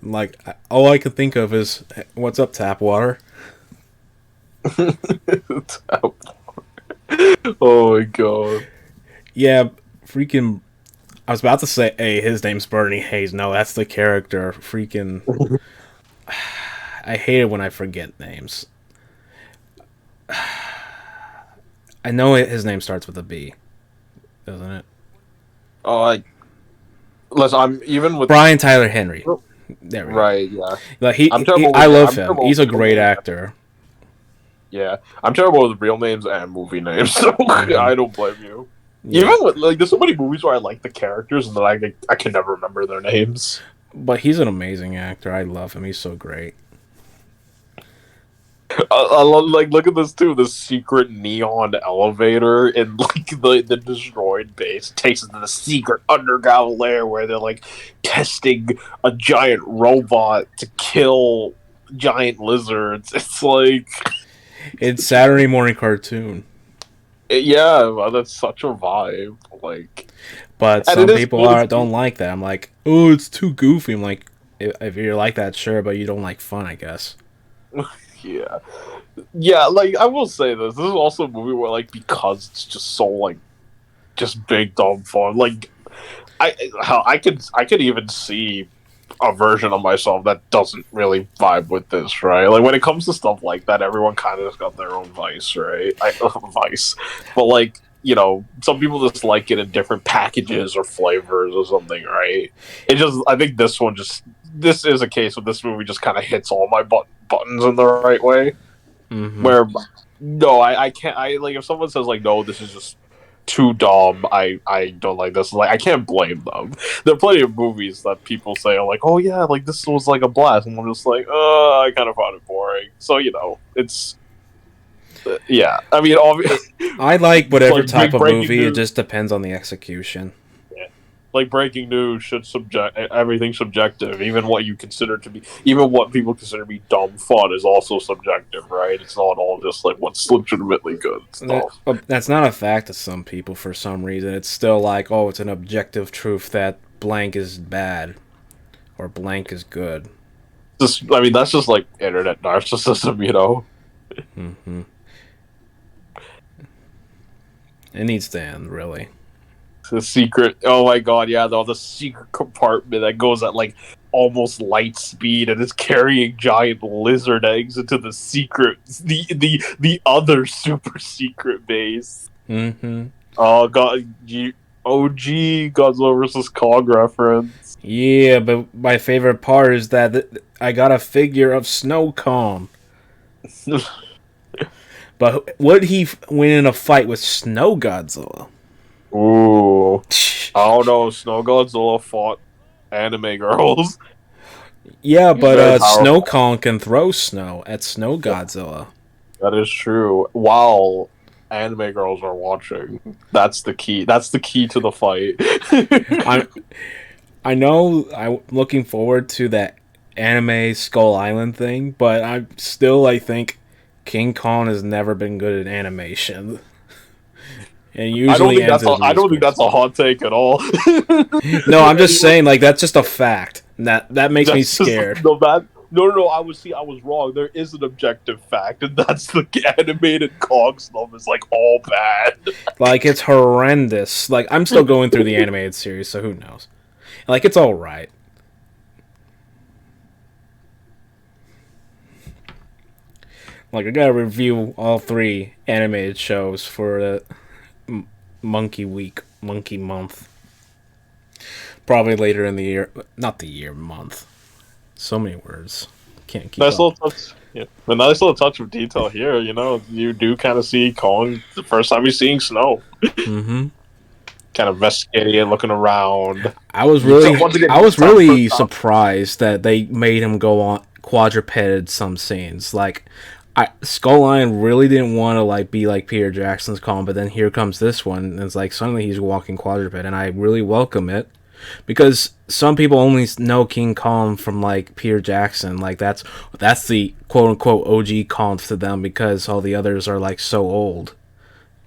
Like, all I can think of is, what's up, Tapwater? Oh my god. Yeah, freaking... I was about to say, hey, his name's Bernie Hayes. No, that's the character. Freaking... I hate it when I forget names. I know his name starts with a B. Doesn't it? Oh, I'm even with Brian Tyler Henry. There we go. Right, yeah. Like I love him. He's a great actor. Yeah, I'm terrible with real names and movie names, so I don't blame you. Yeah. Even with like, there's so many movies where I like the characters and then I can never remember their names. But he's an amazing actor. I love him. He's so great. Like, look at this too. The secret neon elevator in like the destroyed base takes us to the secret underground lair where they're like testing a giant robot to kill giant lizards. It's like, It's Saturday morning cartoon. yeah, well, that's such a vibe. Like, But and some it is people cool. don't like that. I'm like, oh, it's too goofy. I'm like, if you're like that, sure, but you don't like fun, I guess. Yeah, yeah. Like, I will say this. This is also a movie where, like, because it's just so like just big dumb fun. Like, I could even see a version of myself that doesn't really vibe with this, right? Like, when it comes to stuff like that, everyone kind of just got their own vice, right? Vice, but like, you know, some people just like it in different packages or flavors or something, right? It just, I think this is a case where this movie just kind of hits all my buttons in the right way. Mm-hmm. Where, no, I can't. I like, if someone says like, no, this is just too dumb. I don't like this. Like, I can't blame them. There are plenty of movies that people say are like, oh yeah, like this was like a blast, and I'm just like, I kind of found it boring. So, you know, it's yeah. I mean, I like whatever like, type of breaking movie. It news. just depends on the execution. Like, breaking news should subject everything subjective. Even what people consider to be dumb fun is also subjective, right? It's not all just like what's legitimately good stuff. That's not a fact to some people for some reason. It's still like, oh, it's an objective truth that blank is bad or blank is good. I mean, that's just like internet narcissism, you know. Mm-hmm. It needs to end, really. The secret. Oh my god, yeah, the secret compartment that goes at like almost light speed and is carrying giant lizard eggs into the secret, the other super secret base. Mm-hmm. Oh god, OG Godzilla vs Kong reference. Yeah, but my favorite part is that I got a figure of Snow Calm. But would he win in a fight with Snow Godzilla? Ooh, I don't know. Snow Godzilla fought anime girls. Yeah, Very but powerful. Snow Kong can throw snow at Snow Godzilla. That is true. While anime girls are watching, that's the key. That's the key to the fight. I know I'm looking forward to that anime Skull Island thing, but I think King Kong has never been good at animation. And usually I don't think that's a hot take at all. No, I'm just saying, like, that's just a fact. That makes me scared. No, I was wrong. There is an objective fact, and that's the animated Kong stuff is like all bad. Like, it's horrendous. Like, I'm still going through the animated series, so who knows? Like, it's all right. Like, I gotta review all 3 animated shows for the Monkey Month. Probably later in the year. Not the year, month. So many words. Can't keep Nice up. little touch. Yeah, a nice little touch of detail here. You know, you do kind of see Kong the first time you're seeing snow. Mm-hmm. Kind of investigating it, looking around. I was really surprised that they made him go on quadrupeded some scenes. Like, Skull Island really didn't want to like be like Peter Jackson's Kong, but then here comes this one, and it's like suddenly he's walking quadruped, and I really welcome it because some people only know King Kong from like Peter Jackson. Like that's the quote unquote OG Kong to them because all the others are like so old.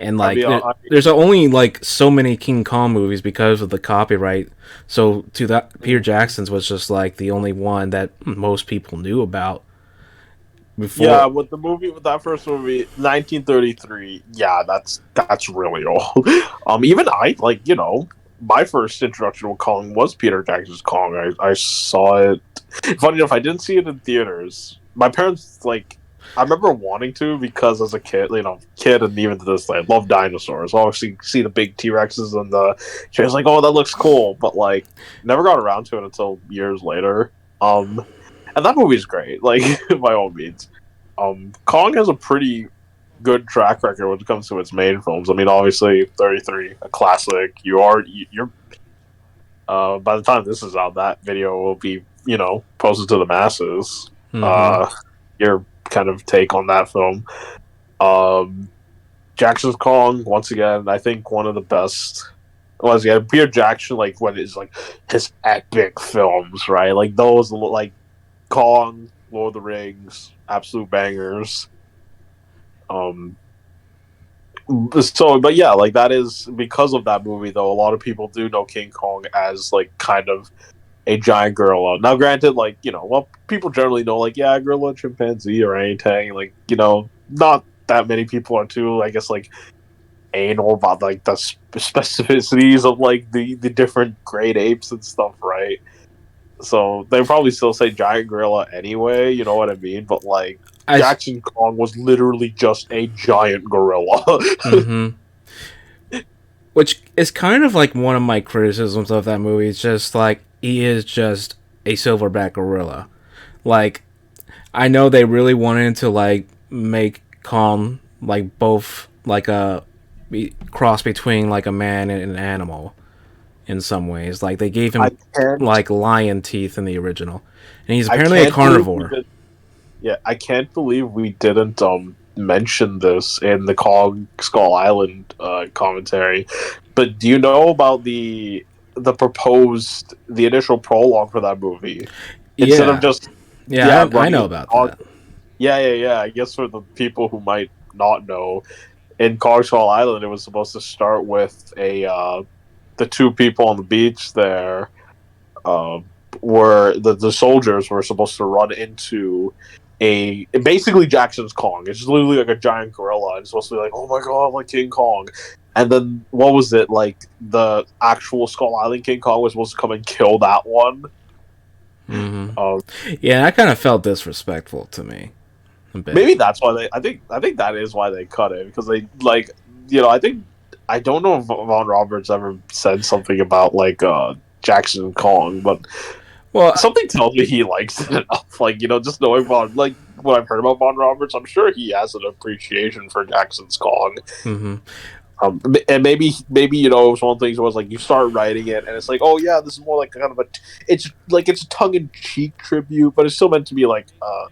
And like, there's only like so many King Kong movies because of the copyright. So to that, Peter Jackson's was just like the only one that most people knew about. Before. Yeah, with that first movie, 1933. Yeah, that's really old. Even I like, you know, my first introduction to Kong was Peter Jackson's Kong. I saw it. Funny enough, I didn't see it in theaters. My parents like. I remember wanting to because as a kid, and even to this day, I love dinosaurs. I obviously see the big T-Rexes and she was like, "Oh, that looks cool," but like, never got around to it until years later. And that movie's great, like by all means. Kong has a pretty good track record when it comes to its main films. I mean, obviously, 33, a classic. You're by the time this is out, that video will be posted to the masses. Mm-hmm. You're kind of take on that film. Jackson's Kong, once again, I think one of the best. Once again, Peter Jackson, like when it's like his epic films, right? Like those, like Kong, Lord of the Rings, absolute bangers. Um, so, but yeah, like that is because of that movie, though. A lot of people do know King Kong as like kind of a giant gorilla. Now, granted, like well, people generally know like gorilla, chimpanzee, orangutan. Like not that many people are too. I guess like anal about like the specificities of like the different great apes and stuff, right? So they probably still say giant gorilla anyway. You know what I mean? But like Jackson Kong was literally just a giant gorilla. Mm-hmm. Which is kind of like one of my criticisms of that movie. It's just like he is just a silverback gorilla. Like I know they really wanted to like make Kong like both like a cross between like a man and an animal in some ways. Like they gave him like lion teeth in the original, and he's apparently a carnivore. Yeah, I can't believe we didn't mention this in the Kong Skull Island commentary. But do you know about the initial prologue for that movie? Instead of just I know about that. Yeah. I guess for the people who might not know, in Kong Skull Island, it was supposed to start with the two people on the beach there, where the soldiers were supposed to run into basically Jackson's Kong. It's literally like a giant gorilla. And it's supposed to be like, oh my god, like King Kong. And then what was it like? The actual Skull Island King Kong was supposed to come and kill that one. Mm-hmm. Yeah, that kind of felt disrespectful to me. Maybe that's why I think that is why they cut it, because they like I don't know if Von Roberts ever said something about like Jackson Kong, but something tells me he likes it enough. Like just knowing Von, like what I've heard about Von Roberts, I'm sure he has an appreciation for Jackson's Kong. Mm-hmm. And maybe it was one of the things was like you start writing it and it's like, oh yeah, this is more like kind of it's a tongue-in-cheek tribute, but it's still meant to be like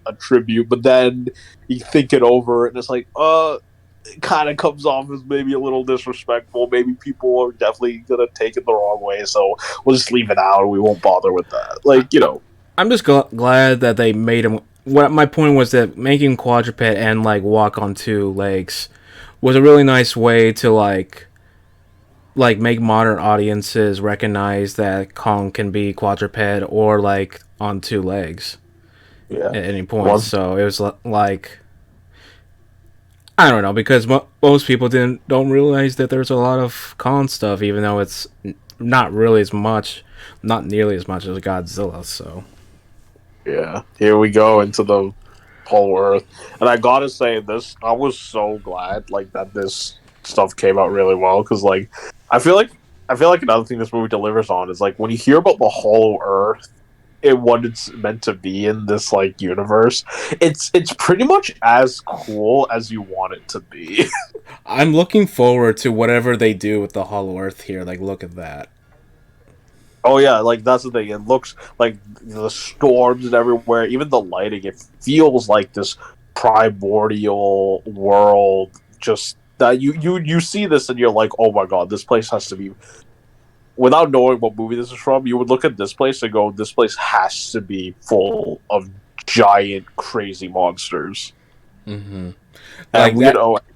a tribute. But then you think it over and it's like it kind of comes off as maybe a little disrespectful. Maybe people are definitely gonna take it the wrong way, so we'll just leave it out. We won't bother with that. Like I'm just glad that they made him. What my point was that making quadruped and like walk on two legs was a really nice way to like make modern audiences recognize that Kong can be quadruped or like on two legs at any point. So it was like, I don't know, because most people don't realize that there's a lot of Kong stuff, even though it's not nearly as much as Godzilla. So yeah, here we go into the whole Earth, and I gotta say this, I was so glad like that this stuff came out really well, because like I feel like another thing this movie delivers on is like when you hear about the Hollow Earth and what it's meant to be in this like universe, it's pretty much as cool as you want it to be. I'm looking forward to whatever they do with the Hollow Earth here. Like, look at that. Oh yeah, like that's the thing. It looks like the storms and everywhere, even the lighting. It feels like this primordial world. Just that you see this and you're like, oh my god, this place has to be. Without knowing what movie this is from, you would look at this place and go, this place has to be full of giant, crazy monsters. Mm-hmm. Like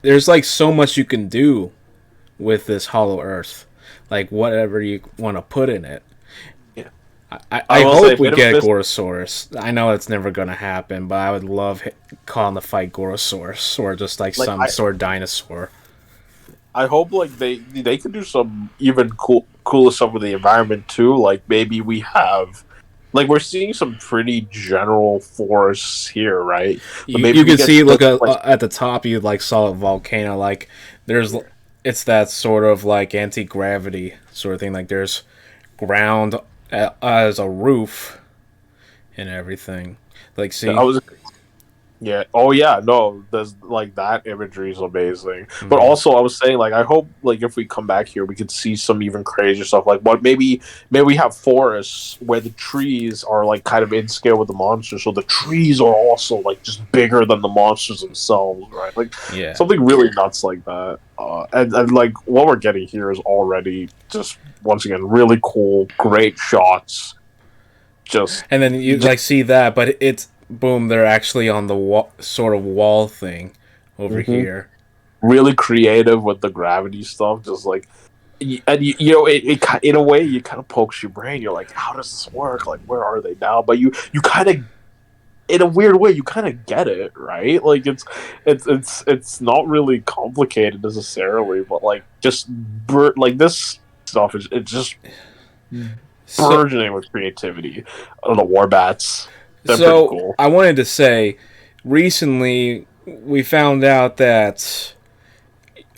there's like so much you can do with this Hollow Earth, like whatever you want to put in it. I hope we get Gorosaurus. I know it's never going to happen, but I would love calling the fight Gorosaurus or just like some sort of dinosaur. I hope like they could do some even cooler stuff with the environment too. Like maybe we have, like we're seeing some pretty general forests here, right? But you can see, look at the top. You like saw a volcano. Like it's that sort of like anti-gravity sort of thing. Like there's ground as a roof and everything. Like see, Yeah. Oh yeah. No, there's like that imagery is amazing. But Mhm. also, I was saying like I hope like if we come back here, we could see some even crazier stuff. Like what maybe we have forests where the trees are like kind of in scale with the monsters, so the trees are also like just bigger than the monsters themselves, right? Like Yeah. something really nuts like that. And like what we're getting here is already just once again really cool, great shots. Just, And then you just like see that, but it's boom, they're actually on the sort of wall thing over mhm. here. Really creative with the gravity stuff. Just like, and you know, in a way, you kind of pokes your brain. You're like, how does this work? Like, where are they now? But you kind of, in a weird way, you kind of get it, right? Like, it's not really complicated necessarily, but like, just like this stuff is it's just So burgeoning with creativity. Oh, the war bats, they're pretty so cool. I wanted to say recently we found out that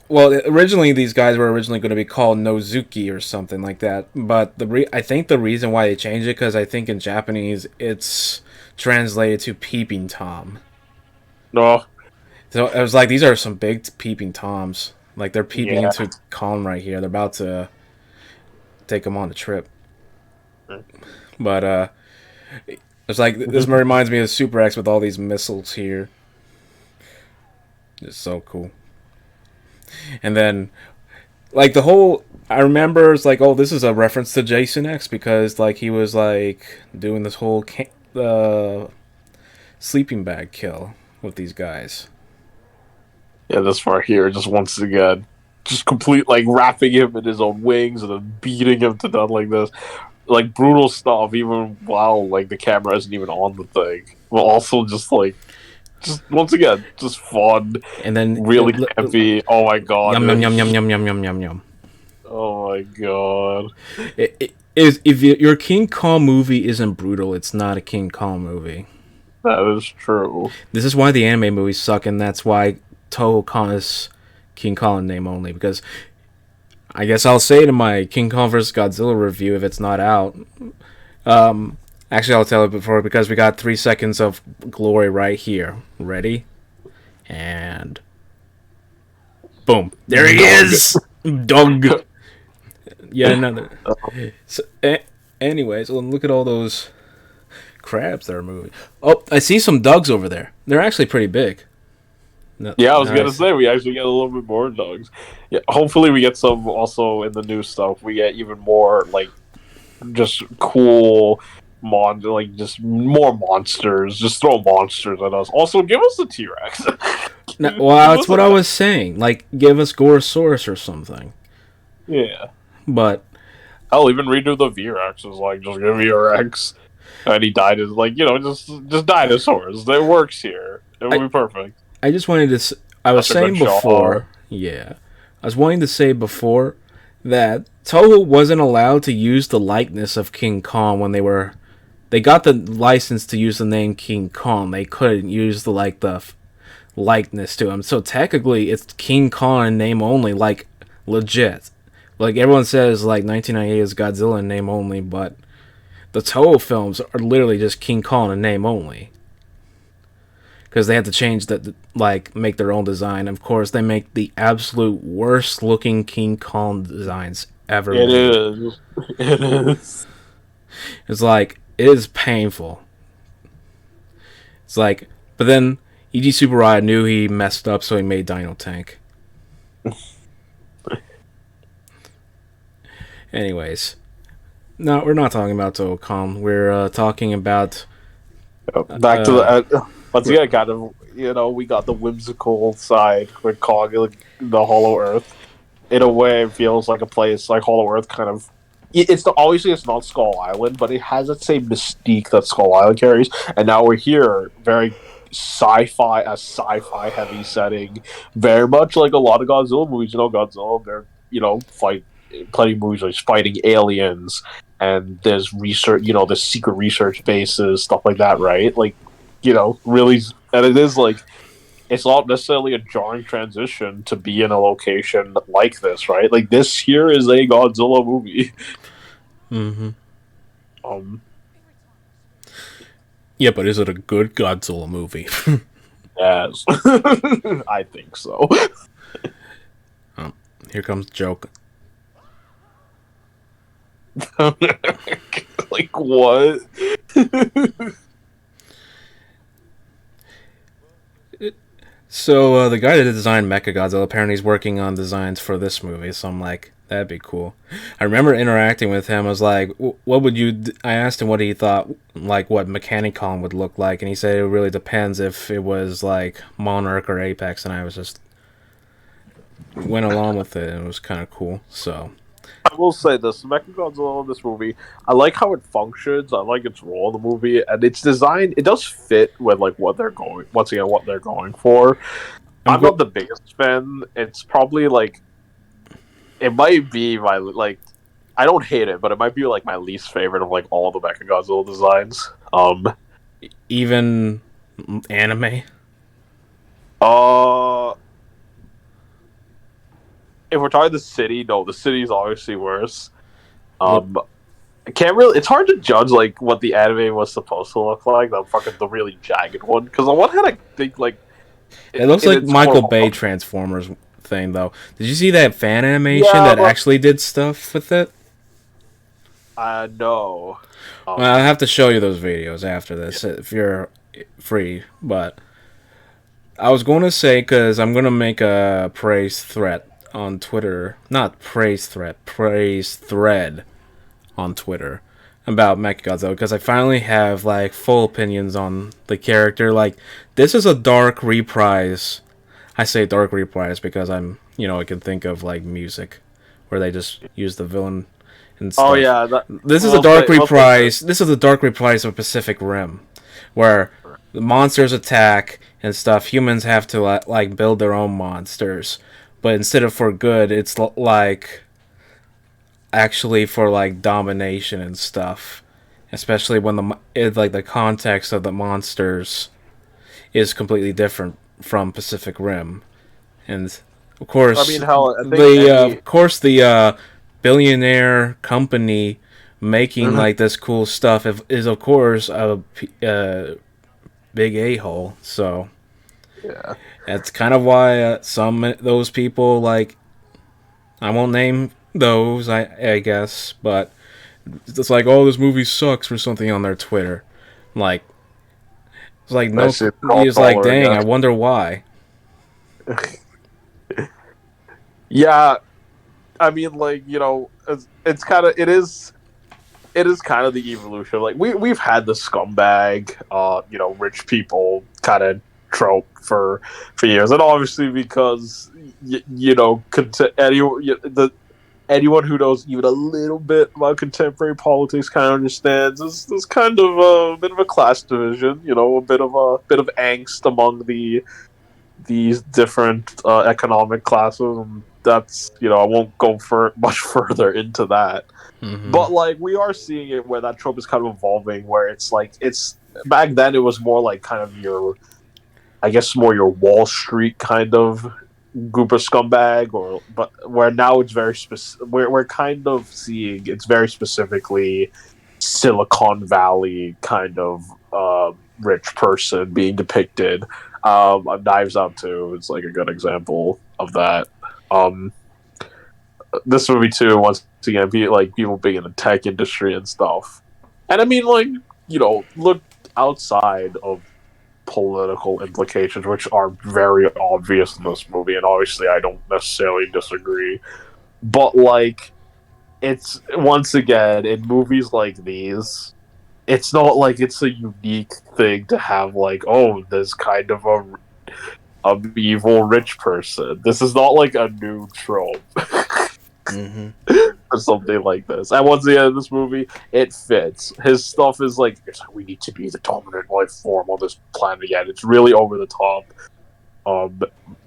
well, originally these guys were originally going to be called Nozuki or something like that, but I think the reason why they changed it because I think in Japanese it's translated to peeping tom. No, So it was like these are some big peeping toms. Like they're peeping yeah. into calm right here. They're about to take them on a trip. But it's like this reminds me of Super X with all these missiles here. It's so cool. And then like the whole I remember it's like, oh, this is a reference to Jason X because like he was like doing this whole sleeping bag kill with these guys. Yeah, this part here, just once again, just complete like wrapping him in his own wings and then beating him to death like this, like brutal stuff. Even while like the camera isn't even on the thing, but also just once again, just fun, And then really campy. Oh my god, yum yum yum yum yum yum yum yum yum. oh my god, If your King Kong movie isn't brutal, it's not a King Kong movie. that is true. This is why the anime movies suck, and that's why Toho Kong is King Kong in name only. Because I guess I'll say it in my King Kong vs. Godzilla review if it's not out. Actually, I'll tell it before because we got 3 seconds of glory right here. Ready? And boom. There he is! Dog! Yeah, another. So, anyways, well, look at all those crabs that are moving. Oh, I see some dogs over there. They're actually pretty big. No, Yeah, I was gonna nice. say we actually get a little bit more dogs. Yeah, hopefully we get some also in the new stuff. We get even more like just cool like just more monsters. Just throw monsters at us. Also, give us a T Rex. No, give well, that's us what I a was saying. Like, give us Gorosaurus or something. yeah. But I'll even redo the V Rexes. Like, just give me a Rex, and he died as like just dinosaurs. It works here. It will I, be perfect. I just wanted to. I was Such a good saying shot. before, yeah, I was wanting to say before that Toho wasn't allowed to use the likeness of King Kong when they got the license to use the name King Kong. They couldn't use the likeness to him. So technically, it's King Kong in name only, like legit. Like everyone says, like 1998 is Godzilla in name only, but the Toho films are literally just King Kong in name only. Because they had to change like make their own design. Of course, they make the absolute worst looking King Kong designs ever It made. is. It is. It's like it is painful. It's like, but then EG Tsuburaya knew he messed up, so he made Dino Tank. Anyways, no, we're not talking about Toho. We're talking about Back to the once again, kind of we got the whimsical side with Kong, like, the Hollow Earth. In a way, it feels like a place like Hollow Earth, kind of. Obviously it's not Skull Island, but it has that same mystique that Skull Island carries. And now we're here, very sci-fi heavy setting, very much like a lot of Godzilla movies. Godzilla, they're fight plenty of movies like fighting aliens, and there's research, there's secret research bases, stuff like that, right? Like, really, and it is like it's not necessarily a jarring transition to be in a location like this, right? Like this here is a Godzilla movie. mm-hmm. Um, Yeah, but is it a good Godzilla movie? Yes, I think so. Oh, here comes the joke. Like what? So the guy that designed Mechagodzilla apparently is working on designs for this movie. So I'm like, that'd be cool. I remember interacting with him. I was like, "What would you?" I asked him what he thought, like what Mechanicon would look like, and he said it really depends if it was like Monarch or Apex. And I was just went along with it, and it was kind of cool. So I will say this: Mechagodzilla in this movie, I like how it functions. I like its role in the movie, and its design. It does fit with like what they're going. Once again, what they're going for. I'm not the biggest fan. It's probably like it might be my like. I don't hate it, but it might be like my least favorite of like all the Mechagodzilla designs. Even anime. Uh, if we're talking the city, no, the city's obviously worse. I can't really. It's hard to judge like what the anime was supposed to look like. The really jagged one. Because on one hand, I think like It looks like Michael Bay Transformers thing, though. Did you see that fan animation that actually did stuff with it? No. Well, I have to show you those videos after this if you're free. But I was going to say, because I'm going to make a praise thread on Twitter. Not praise thread on Twitter about Mechagodzilla, because I finally have like full opinions on the character. Like, this is a dark reprise. I say dark reprise because I can think of like music where they just use the villain and stuff. Oh yeah, this is a dark reprise. This is a dark reprise of Pacific Rim, where the monsters attack and stuff. Humans have to like build their own monsters, but instead of for good, it's like actually for like domination and stuff. Especially when the context of the monsters is completely different from Pacific Rim, and of course, I mean, hell, I think the billionaire company making like this cool stuff is of course a big a-hole. So yeah, that's kind of why some those people like I won't name those, I guess, but it's like, oh, this movie sucks or something on their Twitter. Like, it's like no, he's like, dang, I wonder why. Yeah, I mean, like it's kind of it is kind of the evolution. Like we've had the scumbag, rich people kind of trope for years, and obviously because anyone who knows even a little bit about contemporary politics kind of understands there's kind of a bit of a class division, a bit of angst among these different economic classes, and that's I won't go much further into that. Mm-hmm. But like we are seeing it where that trope is kind of evolving, where it's like it's back then it was more like kind of your Wall Street kind of group of scumbag, but where now it's very specific. We're kind of seeing it's very specifically Silicon Valley kind of rich person being depicted. Knives Out 2 is like a good example of that. This movie too, once again, people being in the tech industry and stuff. And I mean, like, look outside of political implications, which are very obvious in this movie, and obviously I don't necessarily disagree. But like, it's once again in movies like these, it's not like it's a unique thing to have like, oh, there's kind of a evil rich person. This is not like a new trope. Mm-hmm. Or something like this. And once again, in this movie, it fits. His stuff is like, we need to be the dominant life form on this planet again. It's really over the top.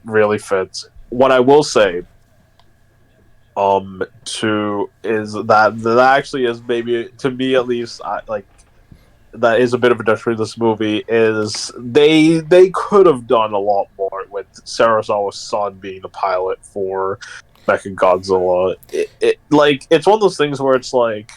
Really fits. What I will say, is that actually is maybe, to me at least, that is a bit of a detriment to this movie, is they could have done a lot more with Sarazawa's son being the pilot for Mechagodzilla. It's one of those things where it's like,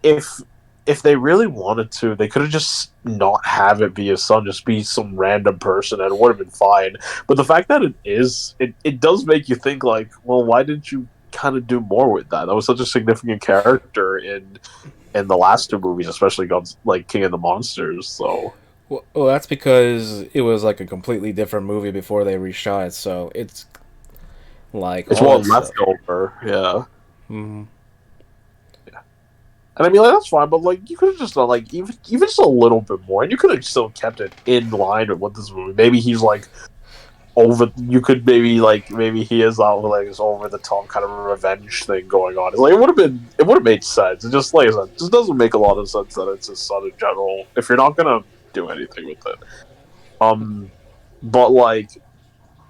if if they really wanted to, they could have just not have it be his son, just be some random person, and it would have been fine. But the fact that it does make you think, like, well, why didn't you kind of do more with that? That was such a significant character in the last two movies, especially God's like King of the Monsters. So Well, that's because it was like a completely different movie before they reshot it, so it's like it's all well that left stuff. over, yeah. Hmm. And I mean, like, that's fine, but like you could have just done like even just a little bit more, and you could have still kept it in line with what this movie. Maybe he's like over. You could maybe he is out with like this over the top kind of revenge thing going on. It's like it would have made sense. It just like I said, it just doesn't make a lot of sense that it's his son in general if you're not gonna do anything with it. But like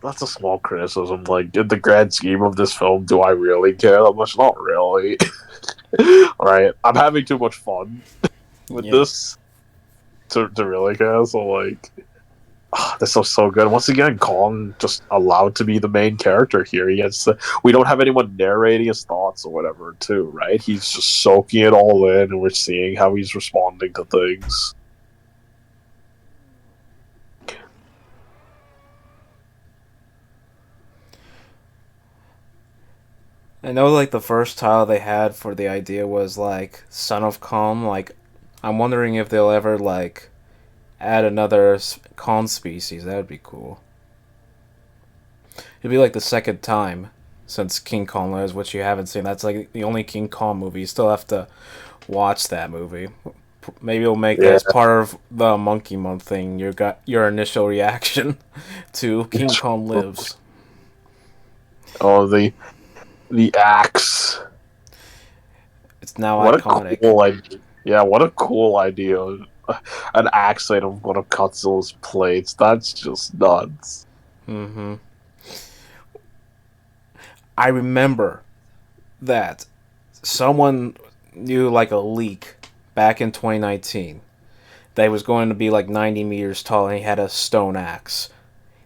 that's a small criticism. Like in the grand scheme of this film, do I really care that much? Not really. Right, I'm having too much fun with Yeah. this to really care. So like, this is so good. Once again, Kong just allowed to be the main character here. We don't have anyone narrating his thoughts or whatever, too. Right? He's just soaking it all in, and we're seeing how he's responding to things. I know, like, the first title they had for the idea was, like, Son of Kong. Like, I'm wondering if they'll ever, like, add another Kong species. That would be cool. It'd be, like, the second time since King Kong lives, which you haven't seen. That's, like, the only King Kong movie. You still have to watch that movie. Maybe we'll make that Yeah. as part of the Monkey Month thing. Your initial reaction to King Kong Lives. Oh, the axe. It's now What iconic. a cool idea! Yeah, what a cool idea! An axe made of one of Godzilla's plates. That's just nuts. Mm-hmm. I remember that someone knew like a leak back in 2019 that he was going to be like 90 meters tall and he had a stone axe.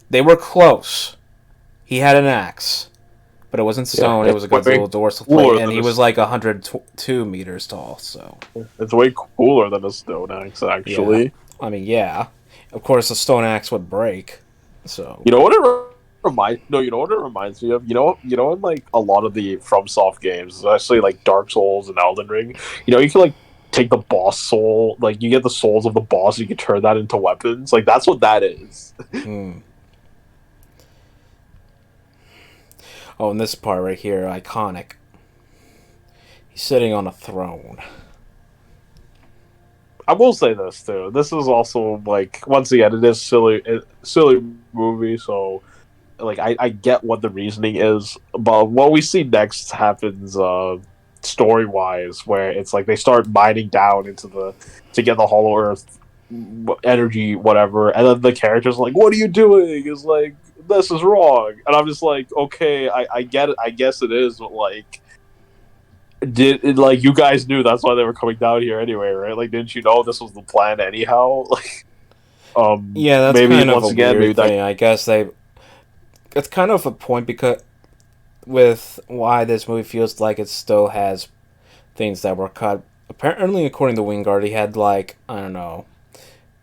They were close. He had an axe, but it wasn't stone. Yeah, It was a it's way Godzilla dorsal cooler plate, and than he was like 102 meters tall. So It's way cooler than a stone axe, yeah, actually. I mean, yeah, of course a stone axe would break. So You know what you know what it reminds me of? In like a lot of the FromSoft games, especially like Dark Souls and Elden Ring, you can like take the boss soul, like you get the souls of the boss, you can turn that into weapons. Like that's what that is. hmm. Oh, and this part right here, iconic. He's sitting on a throne. I will say this too. This is also like once again, it is silly movie, so like I get what the reasoning is, but what we see next happens story wise, where it's like they start mining down into the to get the Hollow Earth energy, whatever, and then the characters are like, "What are you doing?" Is like this is wrong, and I'm just like, okay, I get it, I guess it is, but like. Like you guys knew that's why they were coming down here anyway, right? Like, didn't you know this was the plan anyhow? Like, Yeah, that's maybe kind of once a again, maybe weird that thing. I guess it's kind of a point because with why this movie feels like it still has things that were cut. Apparently, according to Wingard, he had like I don't know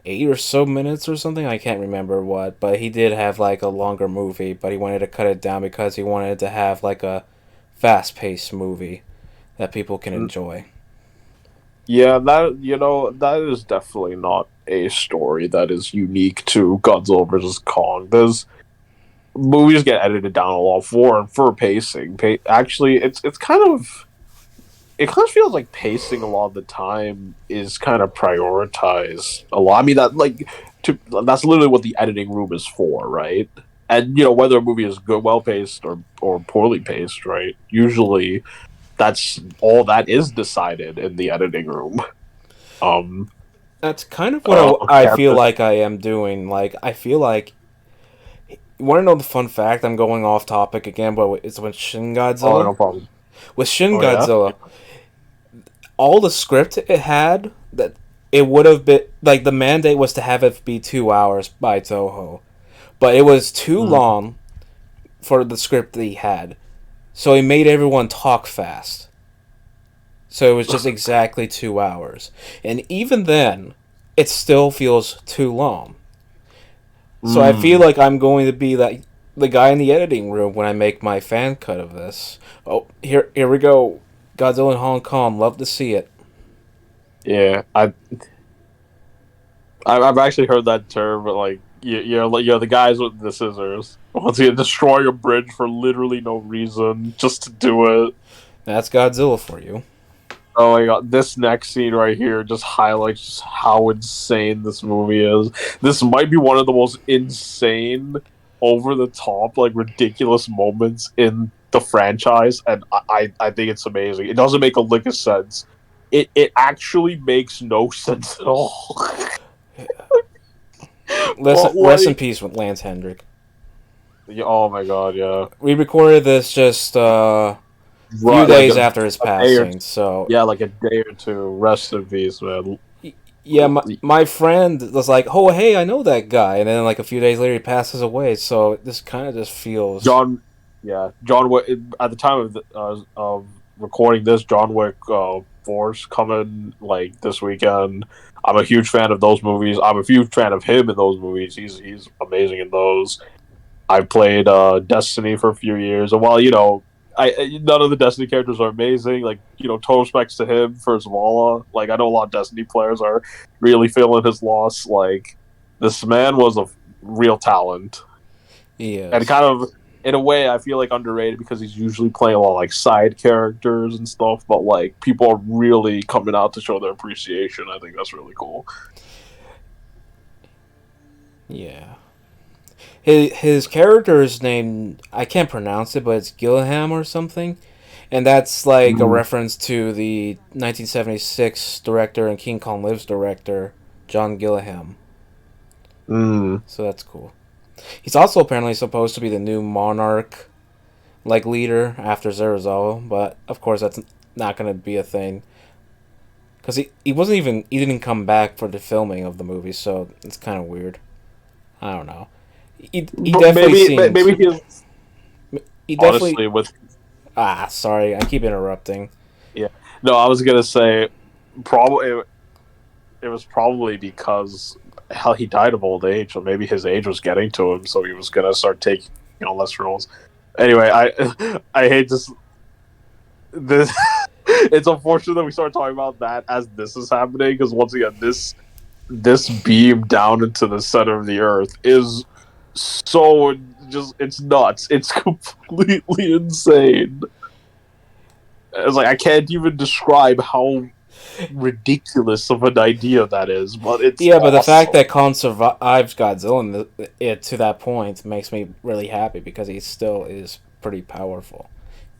8 or so minutes or something. I can't remember what, but he did have like a longer movie, but he wanted to cut it down because he wanted to have like a fast-paced movie that people can enjoy. yeah, that is definitely not a story that is unique to Godzilla versus Kong. There's movies get edited down a lot for pacing. Actually, it's kind of it kind of feels like pacing a lot of the time is kind of prioritized a lot. I mean that's literally what the editing room is for, right? And whether a movie is good, well paced or poorly paced, right? Usually, that's all that is decided in the editing room. Um, That's kind of what I feel Campiness. like I am doing. Like I feel like you want to know the fun fact? I'm going off topic again, but it's with Shin Oh, Godzilla. no problem. With Shin Oh yeah. Godzilla, all the script it had that it would have been like the mandate was to have it be 2 hours by Toho, but it was too Mm. long for the script that he had, so he made everyone talk fast. So it was just exactly 2 hours. And even then, it still feels too long. So I feel like I'm going to be the guy in the editing room when I make my fan cut of this. Oh, here we go. Godzilla in Hong Kong. Love to see it. Yeah, I've actually heard that term, but like you're the guys with the scissors. Once you destroy a bridge for literally no reason, just to do it. That's Godzilla for you. Oh my god, this next scene right here just highlights just how insane this movie is. This might be one of the most insane, over the top, like ridiculous moments in the franchise, and I think it's amazing. It doesn't make a lick of sense. It actually makes no sense at all. But Rest in like, peace with Lance Hendrick. oh my god, yeah. We recorded this just a few Right, like days after his a day or passing, so yeah, like a day or two. Rest in peace, man. yeah, my friend was like, "Oh, hey, I know that guy," and then like a few days later, he passes away. So this kind of just feels John Wick. At the time of recording this, John Wick Force coming like this weekend. I'm a huge fan of those movies. I'm a huge fan of him in those movies. He's amazing in those. I played Destiny for a few years, and while none of the Destiny characters are amazing. Like, total respects to him for Zavala. Like, I know a lot of Destiny players are really feeling his loss. Like, this man was a real talent. yes. And kind of, in a way, I feel like underrated because he's usually playing a lot of, like, side characters and stuff. But, like, people are really coming out to show their appreciation. I think that's really cool. Yeah. His character is named, I can't pronounce it, but it's Gillingham or something. And that's like a reference to the 1976 director and King Kong Lives director, John Gillingham. So that's cool. He's also apparently supposed to be the new monarch like leader after Zerazawa, but of course that's not going to be a thing. Because he didn't come back for the filming of the movie, so it's kind of weird. I don't know. He definitely maybe he definitely honestly with sorry, I keep interrupting. yeah. No, I was gonna say probably it was probably because how he died of old age, or maybe his age was getting to him, so he was gonna start taking less roles. Anyway, I hate this. It's unfortunate that we start talking about that as this is happening, because once again, this beam down into the center of the earth is so it's nuts. It's completely insane. It's like I can't even describe how ridiculous of an idea that is, but it's but the fact that Khan survives Godzilla to that point makes me really happy because he still is pretty powerful.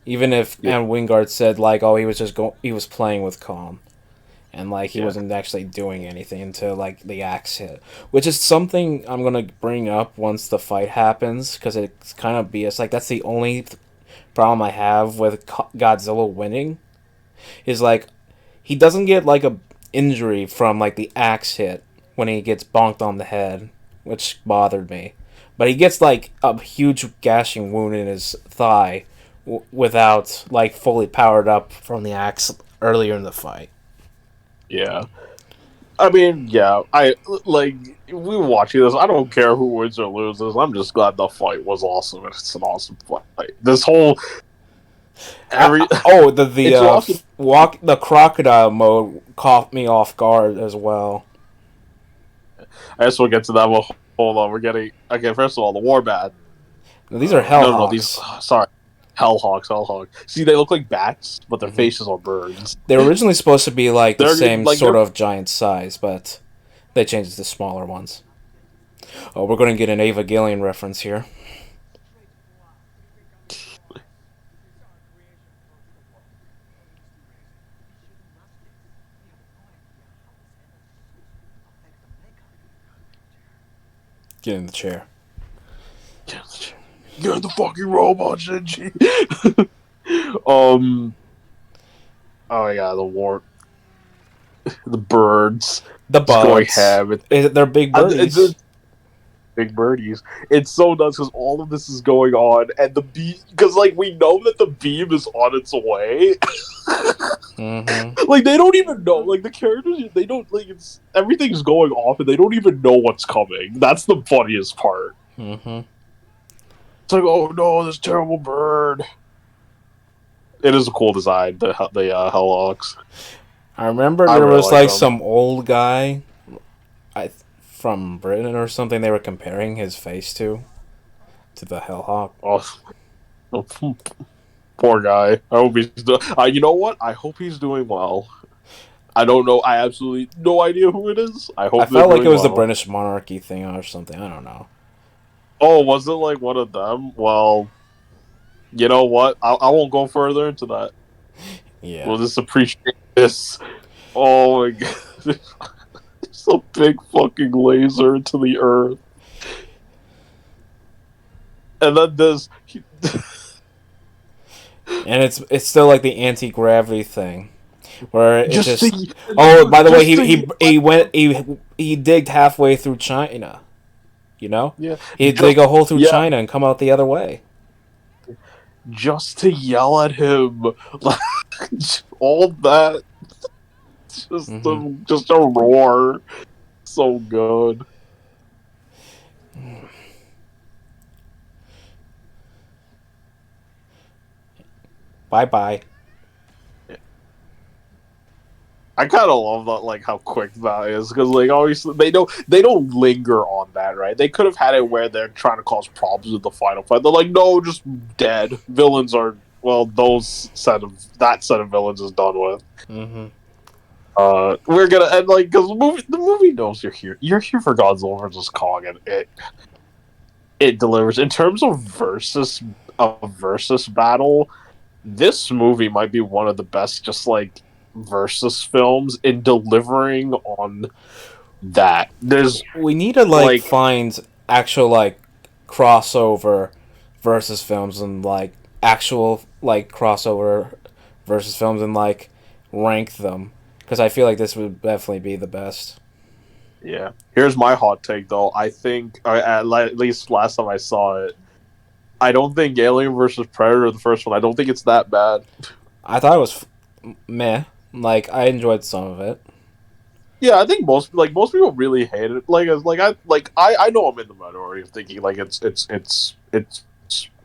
Even if and Wingard said like, oh, he was playing with Khan. And like he wasn't actually doing anything until like the axe hit, which is something I'm gonna bring up once the fight happens because it's kind of BS. Like that's the only problem I have with Godzilla winning, is like he doesn't get like a injury from like the axe hit when he gets bonked on the head, which bothered me, but he gets like a huge gashing wound in his thigh without like fully powered up from the axe earlier in the fight. Yeah. I mean, yeah, we were watching this. I don't care who wins or loses. I'm just glad the fight was awesome. It's an awesome fight. This whole the crocodile mode caught me off guard as well. I guess we'll get to that. Well, hold on, we're getting first of all, the Warbat. Now, these are Hellhawks. No, these sorry. Hellhawks. See, they look like bats, but their faces are birds. They were originally supposed to be like the same sort of giant size, but they changed it to smaller ones. Oh, we're going to get an Evangelion reference here. Get in the chair. You're the fucking robot, Shinji. Oh yeah, the birds, the bugs. They're They're big birdies. big birdies. It's so nuts because all of this is going on, and the beam, because like we know that the beam is on its way. Mm-hmm. Like they don't even know. Like the characters, they don't like it's everything's going off, and they don't even know what's coming. That's the funniest part. Mm-hmm. It's like, oh no, this terrible bird. It is a cool design. The Hellhawks. I remember I there really was like like them. some old guy, from Britain or something. They were comparing his face to the Hellhawk. Oh, poor guy. I hope he's. You know what? I hope he's doing well. I don't know. I absolutely no idea who it is. I hope I they're felt like doing it was the well. British monarchy thing or something. I don't know. Oh, was it like one of them? Well, you know what? I won't go further into that. Yeah. We'll just appreciate this. Oh my god. It's a big fucking laser into the earth. And then there's And it's still like the anti-gravity thing, where it just just. the Oh, by the way, just he digged halfway through China. You know, yeah, he'd just, dig a hole through yeah, China and come out the other way. just to yell at him, like all that, Mm-hmm. just a roar, so good. Bye bye. I kind of love that, like how quick that is, because like obviously they don't linger on that, right? They could have had it where they're trying to cause problems with the final fight. They're like, no, just dead. Villains are that set of villains is done with. Mm-hmm. We're gonna end like because the movie knows you're here. You're here for Godzilla versus Kong, and it delivers in terms of versus battle. This movie might be one of the best, just like versus films in delivering on that. There's We need to like find actual crossover versus films and actual crossover versus films and rank them, because I feel like this would definitely be the best. yeah. Here's my hot take though. I think at least last time I saw it, I don't think Alien versus Predator, the first one, I don't think it's that bad. I thought it was meh. I enjoyed some of it. Yeah, I think most people really hate it. I know I'm in the minority of thinking like it's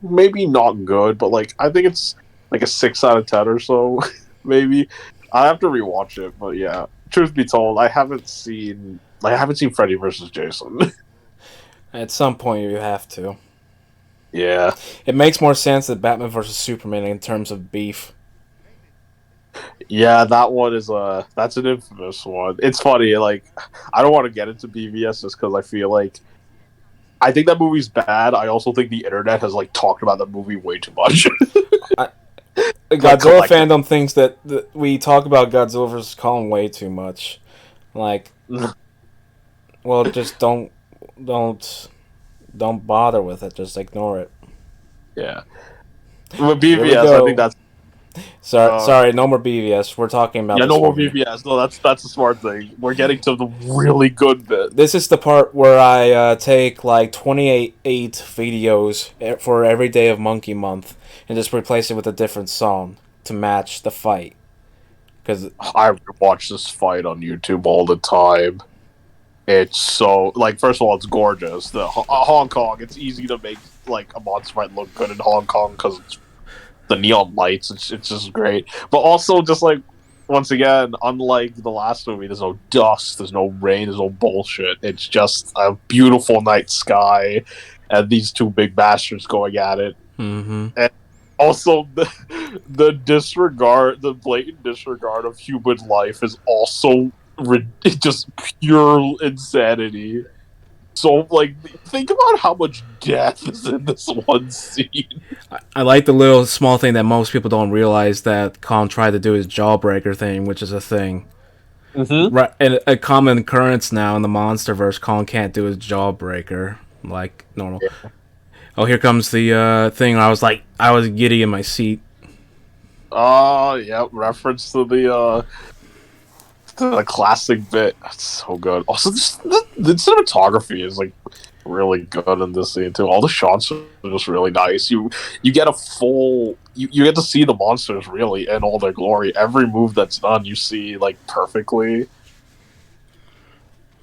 maybe not good, but like I think it's like a 6 out of 10 or so. Maybe I have to rewatch it, but yeah. Truth be told, I haven't seen Freddy versus Jason. At some point, you have to. Yeah, It makes more sense than Batman versus Superman in terms of beef. yeah, that one is that's an infamous one. It's funny, like I don't want to get into BVS just because I feel like I think that movie's bad. I also think the internet has like talked about the movie way too much. Godzilla fandom thinks that we talk about Godzilla versus Kong way too much. Well, just don't bother with it. Just ignore it. Yeah, but BVS, I think that's Sorry, no more BVS. We're talking about yeah, this no more movie. BVS. No, that's a smart thing. We're getting to the really good bit. This is the part where I take 28 videos for every day of Monkey Month and just replace it with a different song to match the fight. Because I watch this fight on YouTube all the time. It's so first of all, it's gorgeous. The Hong Kong, it's easy to make a monster fight look good in Hong Kong because it's the neon lights. It's just great. But also, just once again, unlike the last movie, there's no dust, there's no rain, there's no bullshit. It's just a beautiful night sky, and these two big bastards going at it. Mm-hmm. And also, the blatant disregard of human life is also just pure insanity. So, think about how much death is in this one scene. I like the little small thing that most people don't realize, that Kong tried to do his jawbreaker thing, which is a thing. Mm-hmm. Right, and a common occurrence now in the MonsterVerse. Kong can't do his jawbreaker like normal. Yeah. Oh, here comes the thing. I was giddy in my seat. Oh, yeah, reference to the classic bit. That's so good. Also, the cinematography is like really good in this scene too. All the shots are just really nice. You get a full you get to see the monsters really in all their glory. Every move that's done, you see like perfectly.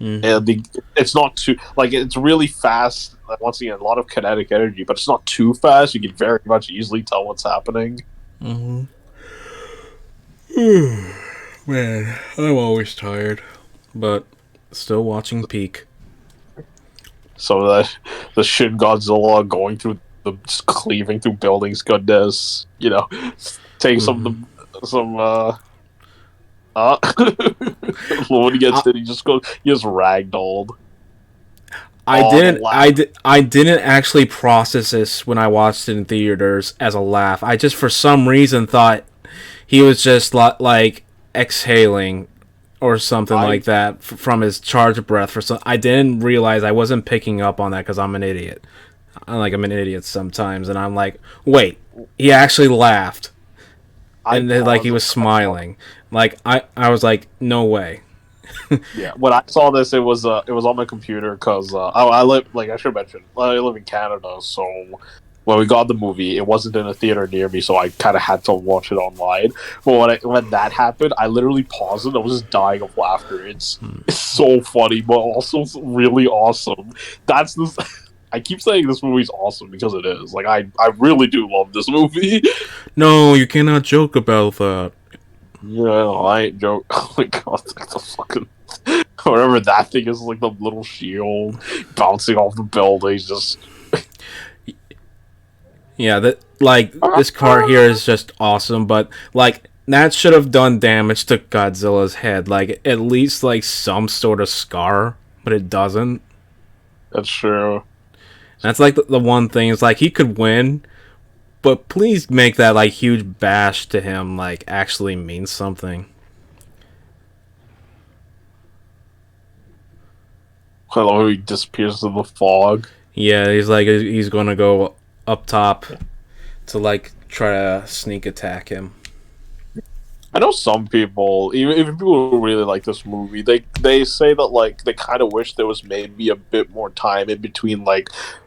Mm-hmm. And it's not too like it's really fast. Like, once again, a lot of kinetic energy, but it's not too fast. You can very much easily tell what's happening. Mm-hmm. Man, I'm always tired, but still watching Peak. So the Shin Godzilla going through just cleaving through buildings, goodness, take some when he gets it, he just ragdolled. I didn't actually process this when I watched it in theaters as a laugh. I just for some reason thought he was just like exhaling or something like that from his charge breath. I didn't realize I wasn't picking up on that because I'm an idiot. I'm an idiot sometimes, and I'm like, wait, he actually laughed, and then, like he was smiling. Like I was like, no way. Yeah, when I saw this, it was on my computer because I live I should mention I live in Canada, so when we got the movie, it wasn't in a theater near me, so I kind of had to watch it online. But when that happened, I literally paused it. I was just dying of laughter. It's so funny, but also really awesome. That's this. I keep saying this movie's awesome because it is. Like I really do love this movie. No, you cannot joke about that. Yeah, I ain't joke. Oh my god, like the fucking whatever that thing is, like the little shield bouncing off the buildings, just. Yeah, this car here is just awesome, but that should have done damage to Godzilla's head, at least some sort of scar, but it doesn't. That's true. That's the one thing. It's he could win, but please make that huge bash to him actually mean something. I love how he disappears in the fog. Yeah, he's gonna go up top to try to sneak attack him. I know some people, even people who really like this movie, they say that they kind of wish there was maybe a bit more time in between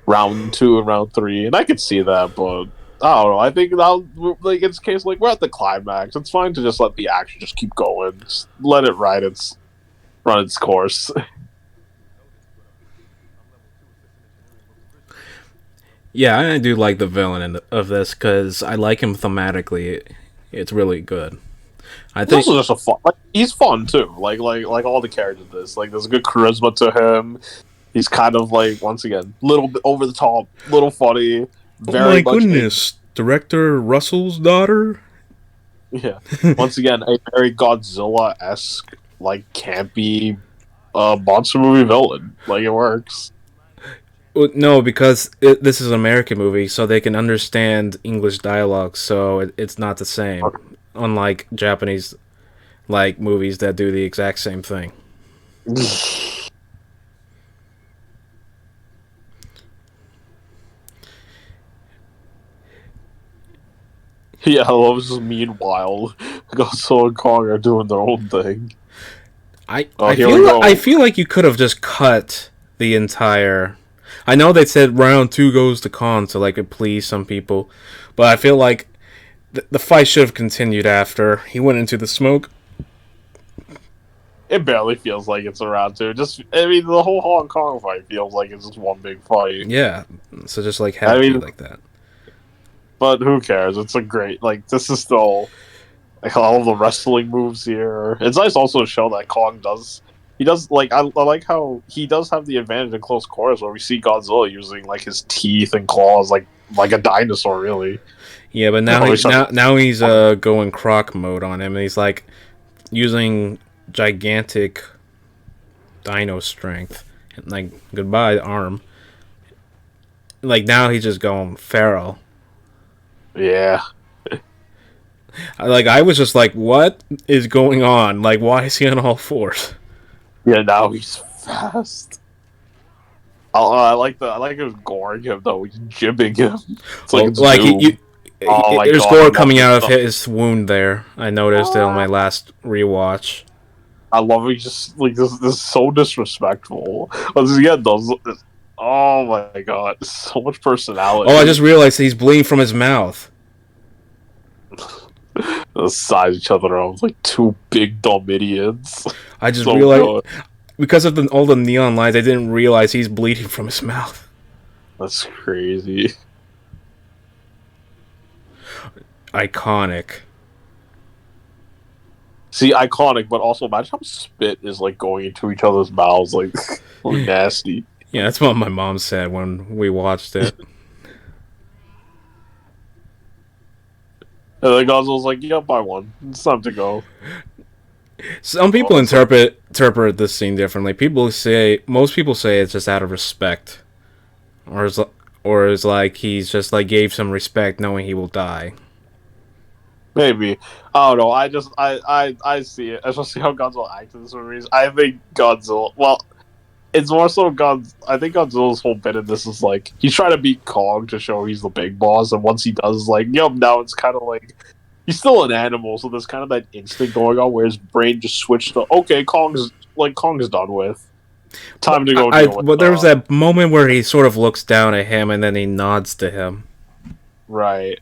round 2 and round 3, and I could see that, but I don't know. I think now it's a case we're at the climax. It's fine to just let the action just keep going, just let it run its course. Yeah, I do like the villain of this because I like him thematically. It's really good. I think he's also just a fun. He's fun too. Like all the characters in this. There's a good charisma to him. He's kind of once again, little bit over the top, little funny. Very oh my goodness, Director Russell's daughter. Yeah, once again, a very Godzilla-esque, campy, monster movie villain. It works. No, because this is an American movie, so they can understand English dialogue, so it's not the same. Unlike Japanese, movies that do the exact same thing. Yeah, I love just meanwhile, Godzilla and Kong are doing their own thing. I feel like you could have just cut the entire. I know they said round 2 goes to Kong to please some people, but I feel like the fight should have continued after he went into the smoke. It barely feels like it's a round 2. The whole Hong Kong fight feels like it's just one big fight. Yeah, so just have it be like that. But who cares? It's a great this is still all the wrestling moves here. It's nice also to show that Kong does. He does I like how he does have the advantage in close quarters where we see Godzilla using his teeth and claws like a dinosaur really. Yeah, but now he's going croc mode on him, and he's using gigantic dino strength. And, goodbye arm. Now he's just going feral. Yeah. I was just what is going on? Why is he on all fours? Yeah, now he's fast. I like him goring him though. He's jibbing him. It's there's gore coming out of his wound there. I noticed it on my last rewatch. I love it. Just like this is so disrespectful. Once again, those. Oh my god, so much personality. Oh, I just realized he's bleeding from his mouth. They size each other up like two big dumb idiots. I just So realized good. because of all the neon lights, I didn't realize he's bleeding from his mouth. That's crazy. Iconic. See, iconic, but also imagine how spit is like going into each other's mouths, like nasty. Yeah, that's what my mom said when we watched it. And then Godzilla's like, "Yep, I won. It's time to go." Some people interpret this scene differently. Most people say it's just out of respect, or is like he's just like gave some respect knowing he will die. Maybe. I don't know. I see it, especially how Godzilla acts in this movie. I think Godzilla. Well, it's more so I think Godzilla's whole bit in this is like he's trying to beat Kong to show he's the big boss, and once he does, like, yep. Now it's kind of like he's still an animal, so there's kind of that instinct going on where his brain just switched to okay, Kong's done with. Time to go. But there was that moment where he sort of looks down at him and then he nods to him. Right.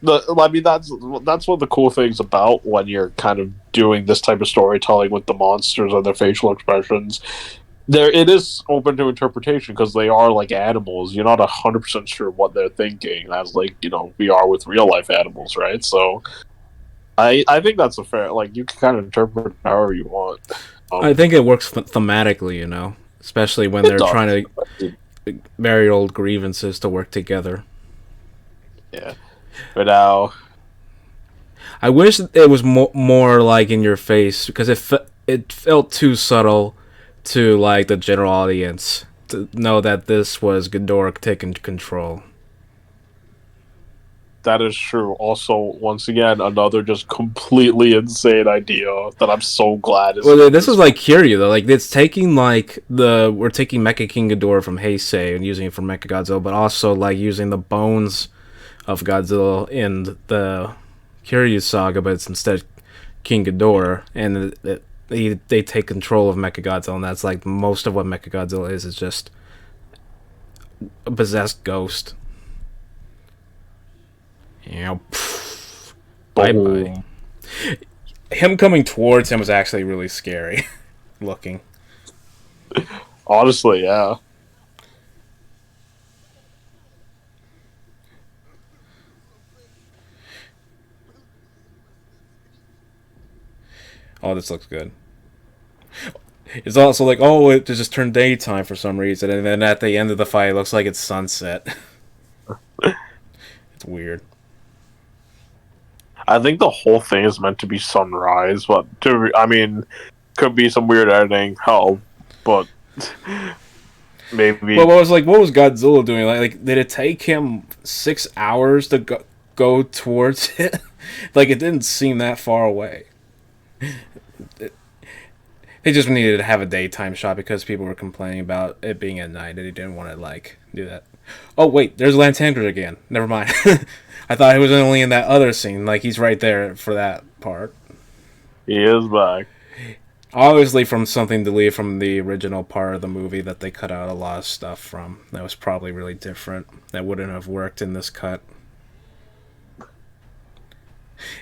I mean, that's one of the cool things about when you're kind of doing this type of storytelling with the monsters and their facial expressions. It is open to interpretation because they are like animals. You're not 100% sure what they're thinking, as like we are with real life animals, right? So, I think that's a fair, like, you can kind of interpret however you want. I think it works thematically, especially when they're trying to bury old grievances to work together. Yeah. But now, I wish it was more like in your face because it felt too subtle to like the general audience to know that this was Ghidorah taking control. that is true. Also, once again, another just completely insane idea that I'm so glad is. Well, this is like Kiryu though. Like it's taking we're taking Mecha King Ghidorah from Heisei and using it for Mechagodzilla, but also like using the bones of Godzilla in the Kiryu saga, but it's instead King Ghidorah, and they take control of Mechagodzilla, and that's like most of what Mechagodzilla is just a possessed ghost. Bye bye. Him coming towards him was actually really scary looking. Honestly, yeah. Oh, this looks good. It's also like, oh, it just turned daytime for some reason, and then at the end of the fight, it looks like it's sunset. It's weird. I think the whole thing is meant to be sunrise, but could be some weird editing. Hell, but maybe. Well, what was Godzilla doing? Like, did it take him 6 hours to go towards it? Like, it didn't seem that far away. They just needed to have a daytime shot because people were complaining about it being at night and he didn't want to do that. Oh wait, there's Lantanger again. Never mind. I thought he was only in that other scene. Like he's right there for that part. He is back. Obviously from something deleted from the original part of the movie that they cut out a lot of stuff from. That was probably really different. That wouldn't have worked in this cut.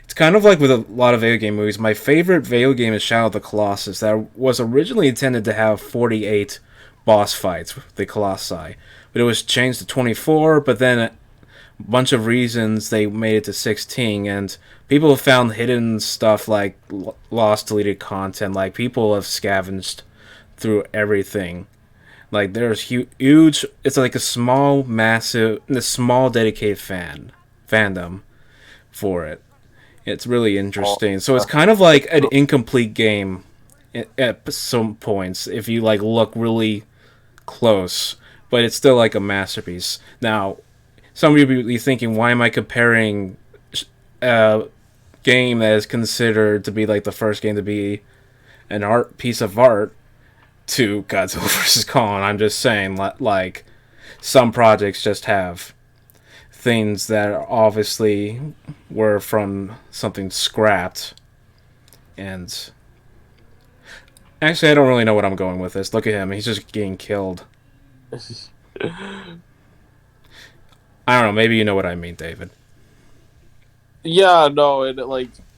It's kind of like with a lot of video game movies. My favorite video game is Shadow of the Colossus. That was originally intended to have 48 boss fights with the Colossi. But it was changed to 24, but then a bunch of reasons they made it to 16. And people have found hidden stuff like lost deleted content. Like people have scavenged through everything. Like there's huge... It's like a small dedicated fandom for it. It's really interesting. So it's kind of like an incomplete game at some points if you look really close, but it's still like a masterpiece. Now, some of you will be thinking, why am I comparing a game that is considered to be like the first game to be an piece of art to Godzilla vs. Kong? I'm just saying, like some projects just have things that obviously were from something scrapped And actually, I don't really know what I'm going with this. Look at him; he's just getting killed. I don't know. Maybe you know what I mean, David. Yeah, no, and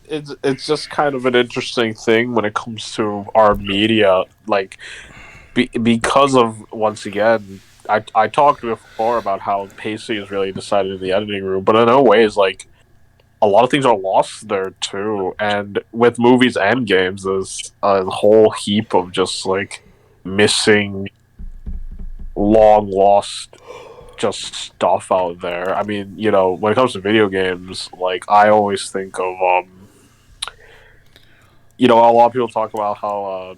it's just kind of an interesting thing when it comes to our media, like because of once again, I talked before about how pacing is really decided in the editing room, but in other ways, like a lot of things are lost there too. And with movies and games, there's a whole heap of just like missing, long lost just stuff out there. I mean, when it comes to video games, like I always think of a lot of people talk about how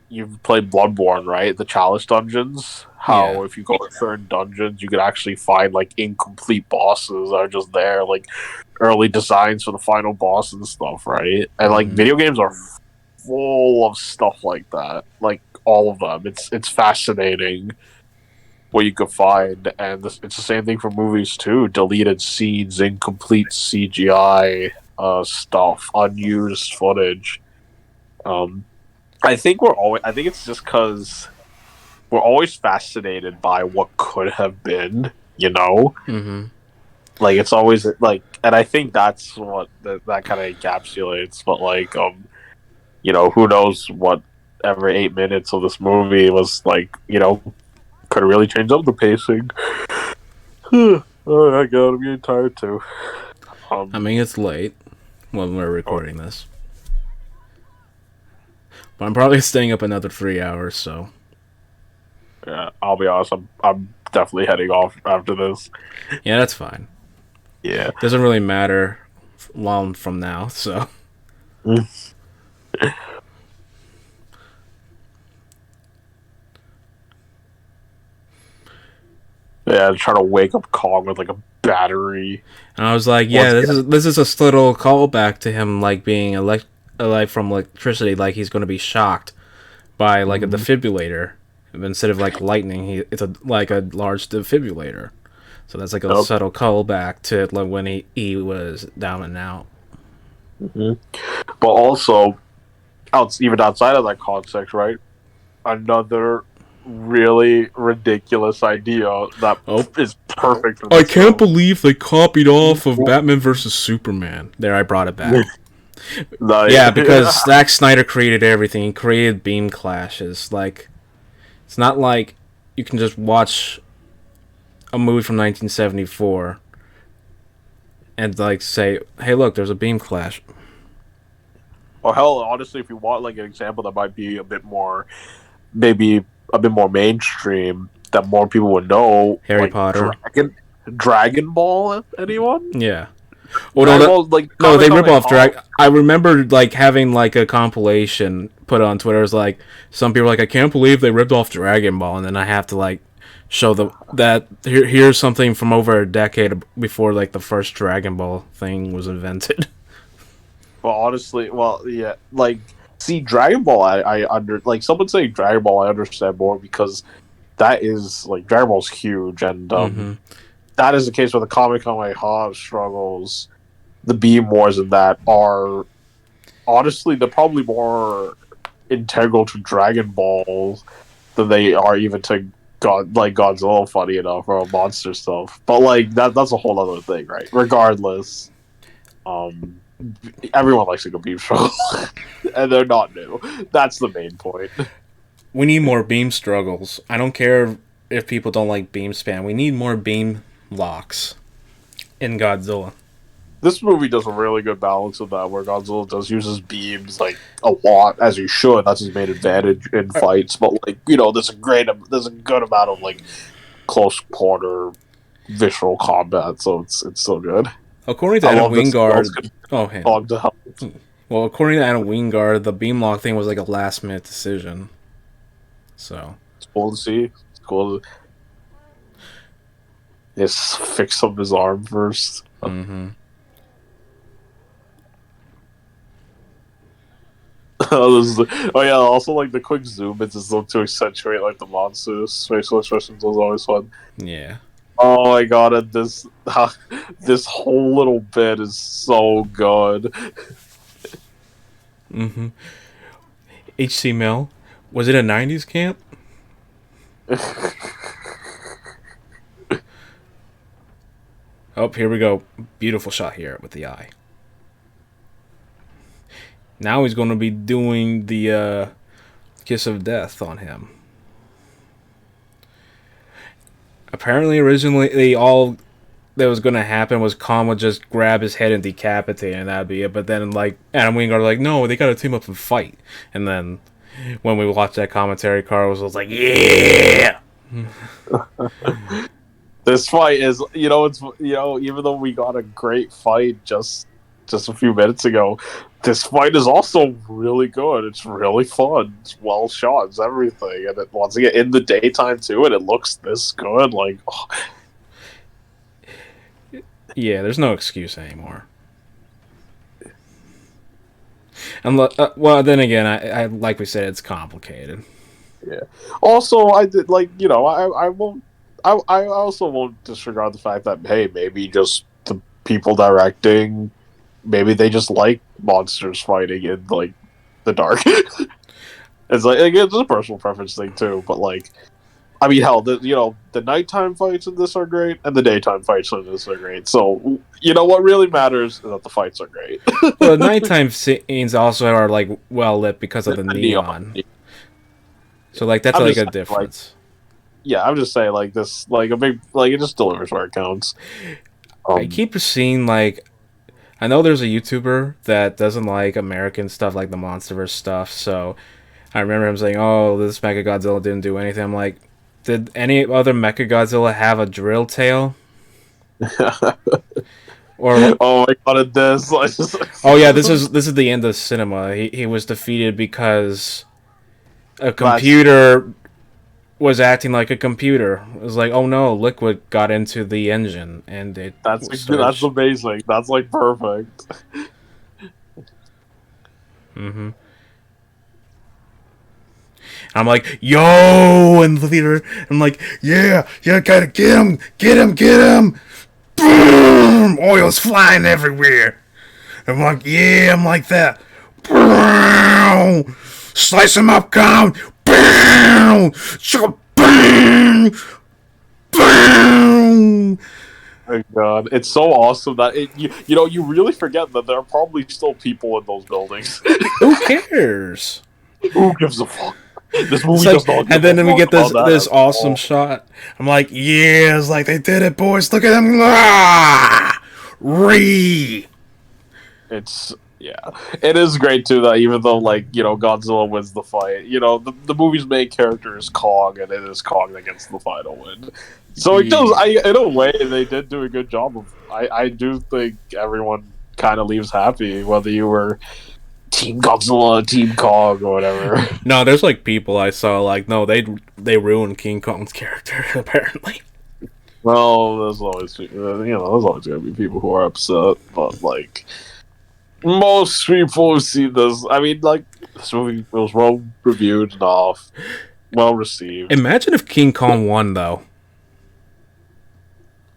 you've played Bloodborne, right? The Chalice dungeons. Yeah. How if you go to certain dungeons, you could actually find like incomplete bosses that are just there, like early designs for the final boss and stuff, right? And like video games are full of stuff like that, like all of them. It's fascinating what you could find, and it's the same thing for movies too. Deleted scenes, incomplete CGI stuff, unused footage. I think we're always. I think it's just because we're always fascinated by what could have been. Mm-hmm. Like it's always like, and I think that's what that kind of encapsulates. But like, who knows what every 8 minutes of this movie was like. Could have really changed up the pacing. Oh my god, I'm getting tired too. I mean, it's late when we're recording this. But I'm probably staying up another 3 hours, so. Yeah, I'll be honest, I'm definitely heading off after this. Yeah, that's fine. Yeah. Doesn't really matter long from now, so. Yeah, trying to wake up Kong with like a battery. And I was like, yeah, this is a little callback to him like being alive from electricity, like he's going to be shocked by like a defibrillator instead of like lightning. It's like a large defibrillator, so that's like a subtle callback to like when he was down and out. Mm-hmm. But also, even outside of that context, right? Another really ridiculous idea that is perfect for this I can't believe they copied off of Batman vs Superman. There, I brought it back. Yeah, because Zack Snyder created everything. He created beam clashes. Like, it's not like you can just watch a movie from 1974 and like say, "Hey, look, there's a beam clash." Or hell, honestly, if you want like an example that might be maybe a bit more mainstream, that more people would know. Harry Potter, Dragon Ball. Anyone? Yeah. Well, no, they rip off Dragon. I remember like having like a compilation put on Twitter. It was like some people were like, I can't believe they ripped off Dragon Ball, and then I have to like show that here's something from over a decade before like the first Dragon Ball thing was invented. Well, honestly, yeah, like see Dragon Ball. Someone saying Dragon Ball, I understand more because that is like Dragon Ball's huge, and that is the case where the Comic Con struggles, the Beam Wars, and that are honestly they're probably more integral to Dragon Ball than they are even to Godzilla. Funny enough, or monster stuff, but like that's a whole other thing, right? Regardless, everyone likes a good beam struggle, and they're not new. That's the main point. We need more beam struggles. I don't care if people don't like beam spam. We need more beam locks in Godzilla. This movie does a really good balance of that, where Godzilla does use his beams like a lot, as he should. That's his main advantage in fights. But like there's a good amount of like close quarter visual combat, so it's so good. According to Adam Wingard, according to Adam Wingard, the beam lock thing was like a last minute decision. So it's cool to see. It's cool to just fix up his arm first. Yeah, also like the quick zoom ins is to accentuate like the monsters' facial expressions was always fun. Yeah. Oh my god, and this whole little bit is so good. Mm-hmm. HC Mel, was it a '90s camp? Oh, here we go. Beautiful shot here with the eye. Now he's going to be doing the kiss of death on him. Apparently, originally, all that was going to happen was Khan would just grab his head and decapitate, and that'd be it. But then, like, Adam Wingard, like, no, they got to team up and fight. And then, when we watched that commentary, Carl was like, yeah! This fight is, it's, even though we got a great fight just a few minutes ago, this fight is also really good. It's really fun. It's well shot. It's everything. And it, once again, in the daytime, too, and it looks this good. Like, oh. Yeah, there's no excuse anymore. And well, then again, I like we said, it's complicated. Yeah. Also, I did I won't. I also won't disregard the fact that maybe just the people directing, maybe they just like monsters fighting in like the dark. It's like it's a personal preference thing too, but like. I mean, hell, the nighttime fights in this are great, and the daytime fights in this are great. So, what really matters is that the fights are great. Well, the nighttime scenes also are, like, well lit because of the neon. So, like, that's, like, a difference. I'm just saying, like, this, like, a big, like, it just delivers where it counts. I keep seeing, like, I know there's a YouTuber that doesn't like American stuff, like the MonsterVerse stuff, so I remember him saying, oh, this Mechagodzilla didn't do anything. I'm like, did any other Mechagodzilla have a drill tail? Or oh my god, this! Oh yeah, this is the end of cinema. He was defeated because a computer was acting like a computer. It was like, oh no, liquid got into the engine, and it. That's amazing. That's like perfect. Mm-hmm. I'm like, yo, in the theater. I'm like, yeah, gotta get him. Boom! Oil's flying everywhere. I'm like, yeah, I'm like that. Boom! Slice him up, Con. Boom! Boom! Boom! Oh god, it's so awesome that you really forget that there are probably still people in those buildings. Who cares? Who gives a fuck? This movie like, does not. And then we get this awesome shot. I'm like, yeah, it's like they did it, boys. Look at them. Ah! It's it is great too that even though Godzilla wins the fight, the movie's main character is Kong, and it is Kong that gets the final win. So it does. In a way, they did do a good job of. I do think everyone kind of leaves happy, whether you were Team Godzilla, Team Kong, or whatever. No, there's like people I saw like, no, they ruined King Kong's character apparently. Well, there's always gonna be people who are upset, but like most people who see this, I mean, like this movie was well reviewed and well received. Imagine if King Kong won though.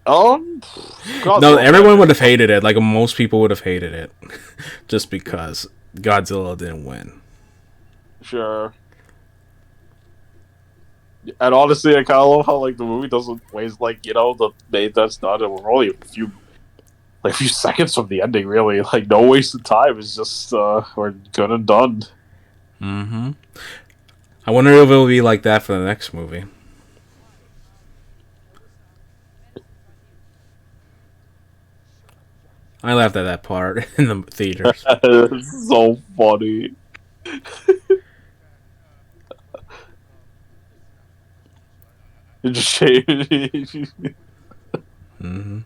No, everyone would have hated it. Like most people would have hated it, just because Godzilla didn't win. Sure. And honestly, I kind of love how like the movie doesn't waste the mate that's done. And we're only a few seconds from the ending, really. Like no wasted time. It's just we're good and done. Mm-hmm. I wonder if it'll be like that for the next movie. I laughed at that part in the theaters. It's so funny. Just mm-hmm.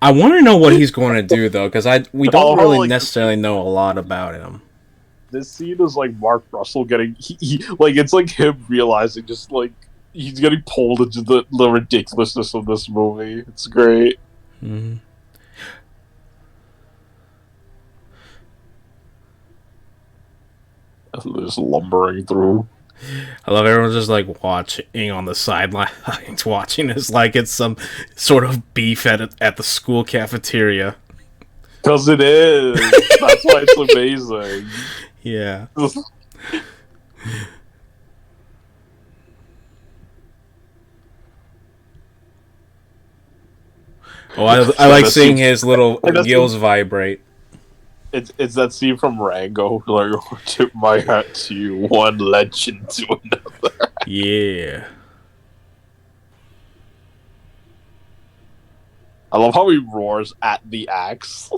I want to know what he's going to do though, because we don't really necessarily know a lot about him. This scene is like Mark Russell getting it's like him realizing just like he's getting pulled into the ridiculousness of this movie. It's great. Mm-hmm. Just lumbering through. I love everyone just like watching on the sidelines, watching this like it's some sort of beef at the school cafeteria. Because it is. That's why it's amazing. Yeah. Oh, I like seeing his little gills vibrate. It's that scene from Rango, like, tip my hat to you, one legend to another. Yeah. I love how he roars at the axe.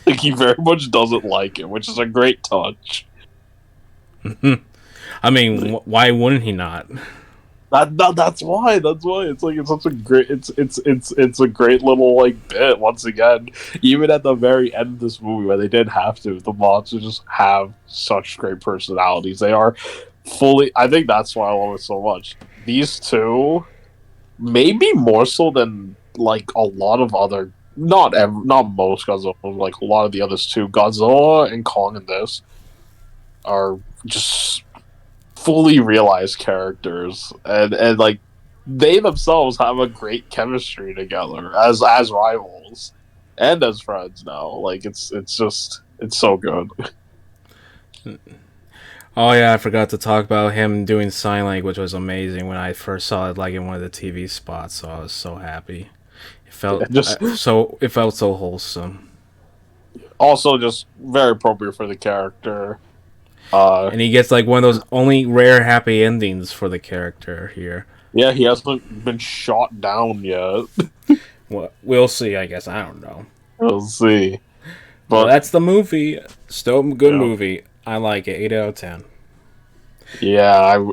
Like, he very much doesn't like it, which is a great touch. I mean, why wouldn't he not? That's why. That's why it's like it's such a great. It's a great little like bit. Once again, even at the very end of this movie, where they didn't have to, the monsters just have such great personalities. They are fully. I think that's why I love it so much. These two, maybe more so than like a lot of other. Not most Godzilla, like a lot of the others too. Godzilla and Kong in this are just fully realized characters, and like they themselves have a great chemistry together as rivals and as friends now. Like it's so good. Oh yeah, I forgot to talk about him doing sign language was amazing when I first saw it, like in one of the TV spots. So I was so happy. It felt it felt so wholesome. Also, just very appropriate for the character. And he gets like one of those only rare happy endings for the character here. Yeah, he hasn't been shot down yet. Well, we'll see. I guess I don't know. We'll see. But well, that's the movie. Still a good movie. I like it. 8 out of 10. Yeah,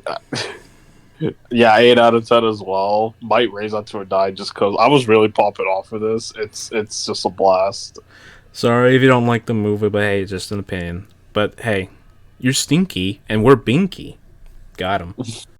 yeah, 8 out of 10 as well. Might raise that to a 9 just because I was really popping off for this. It's just a blast. Sorry if you don't like the movie, but hey, just an opinion. But hey, you're stinky and we're binky. Got him.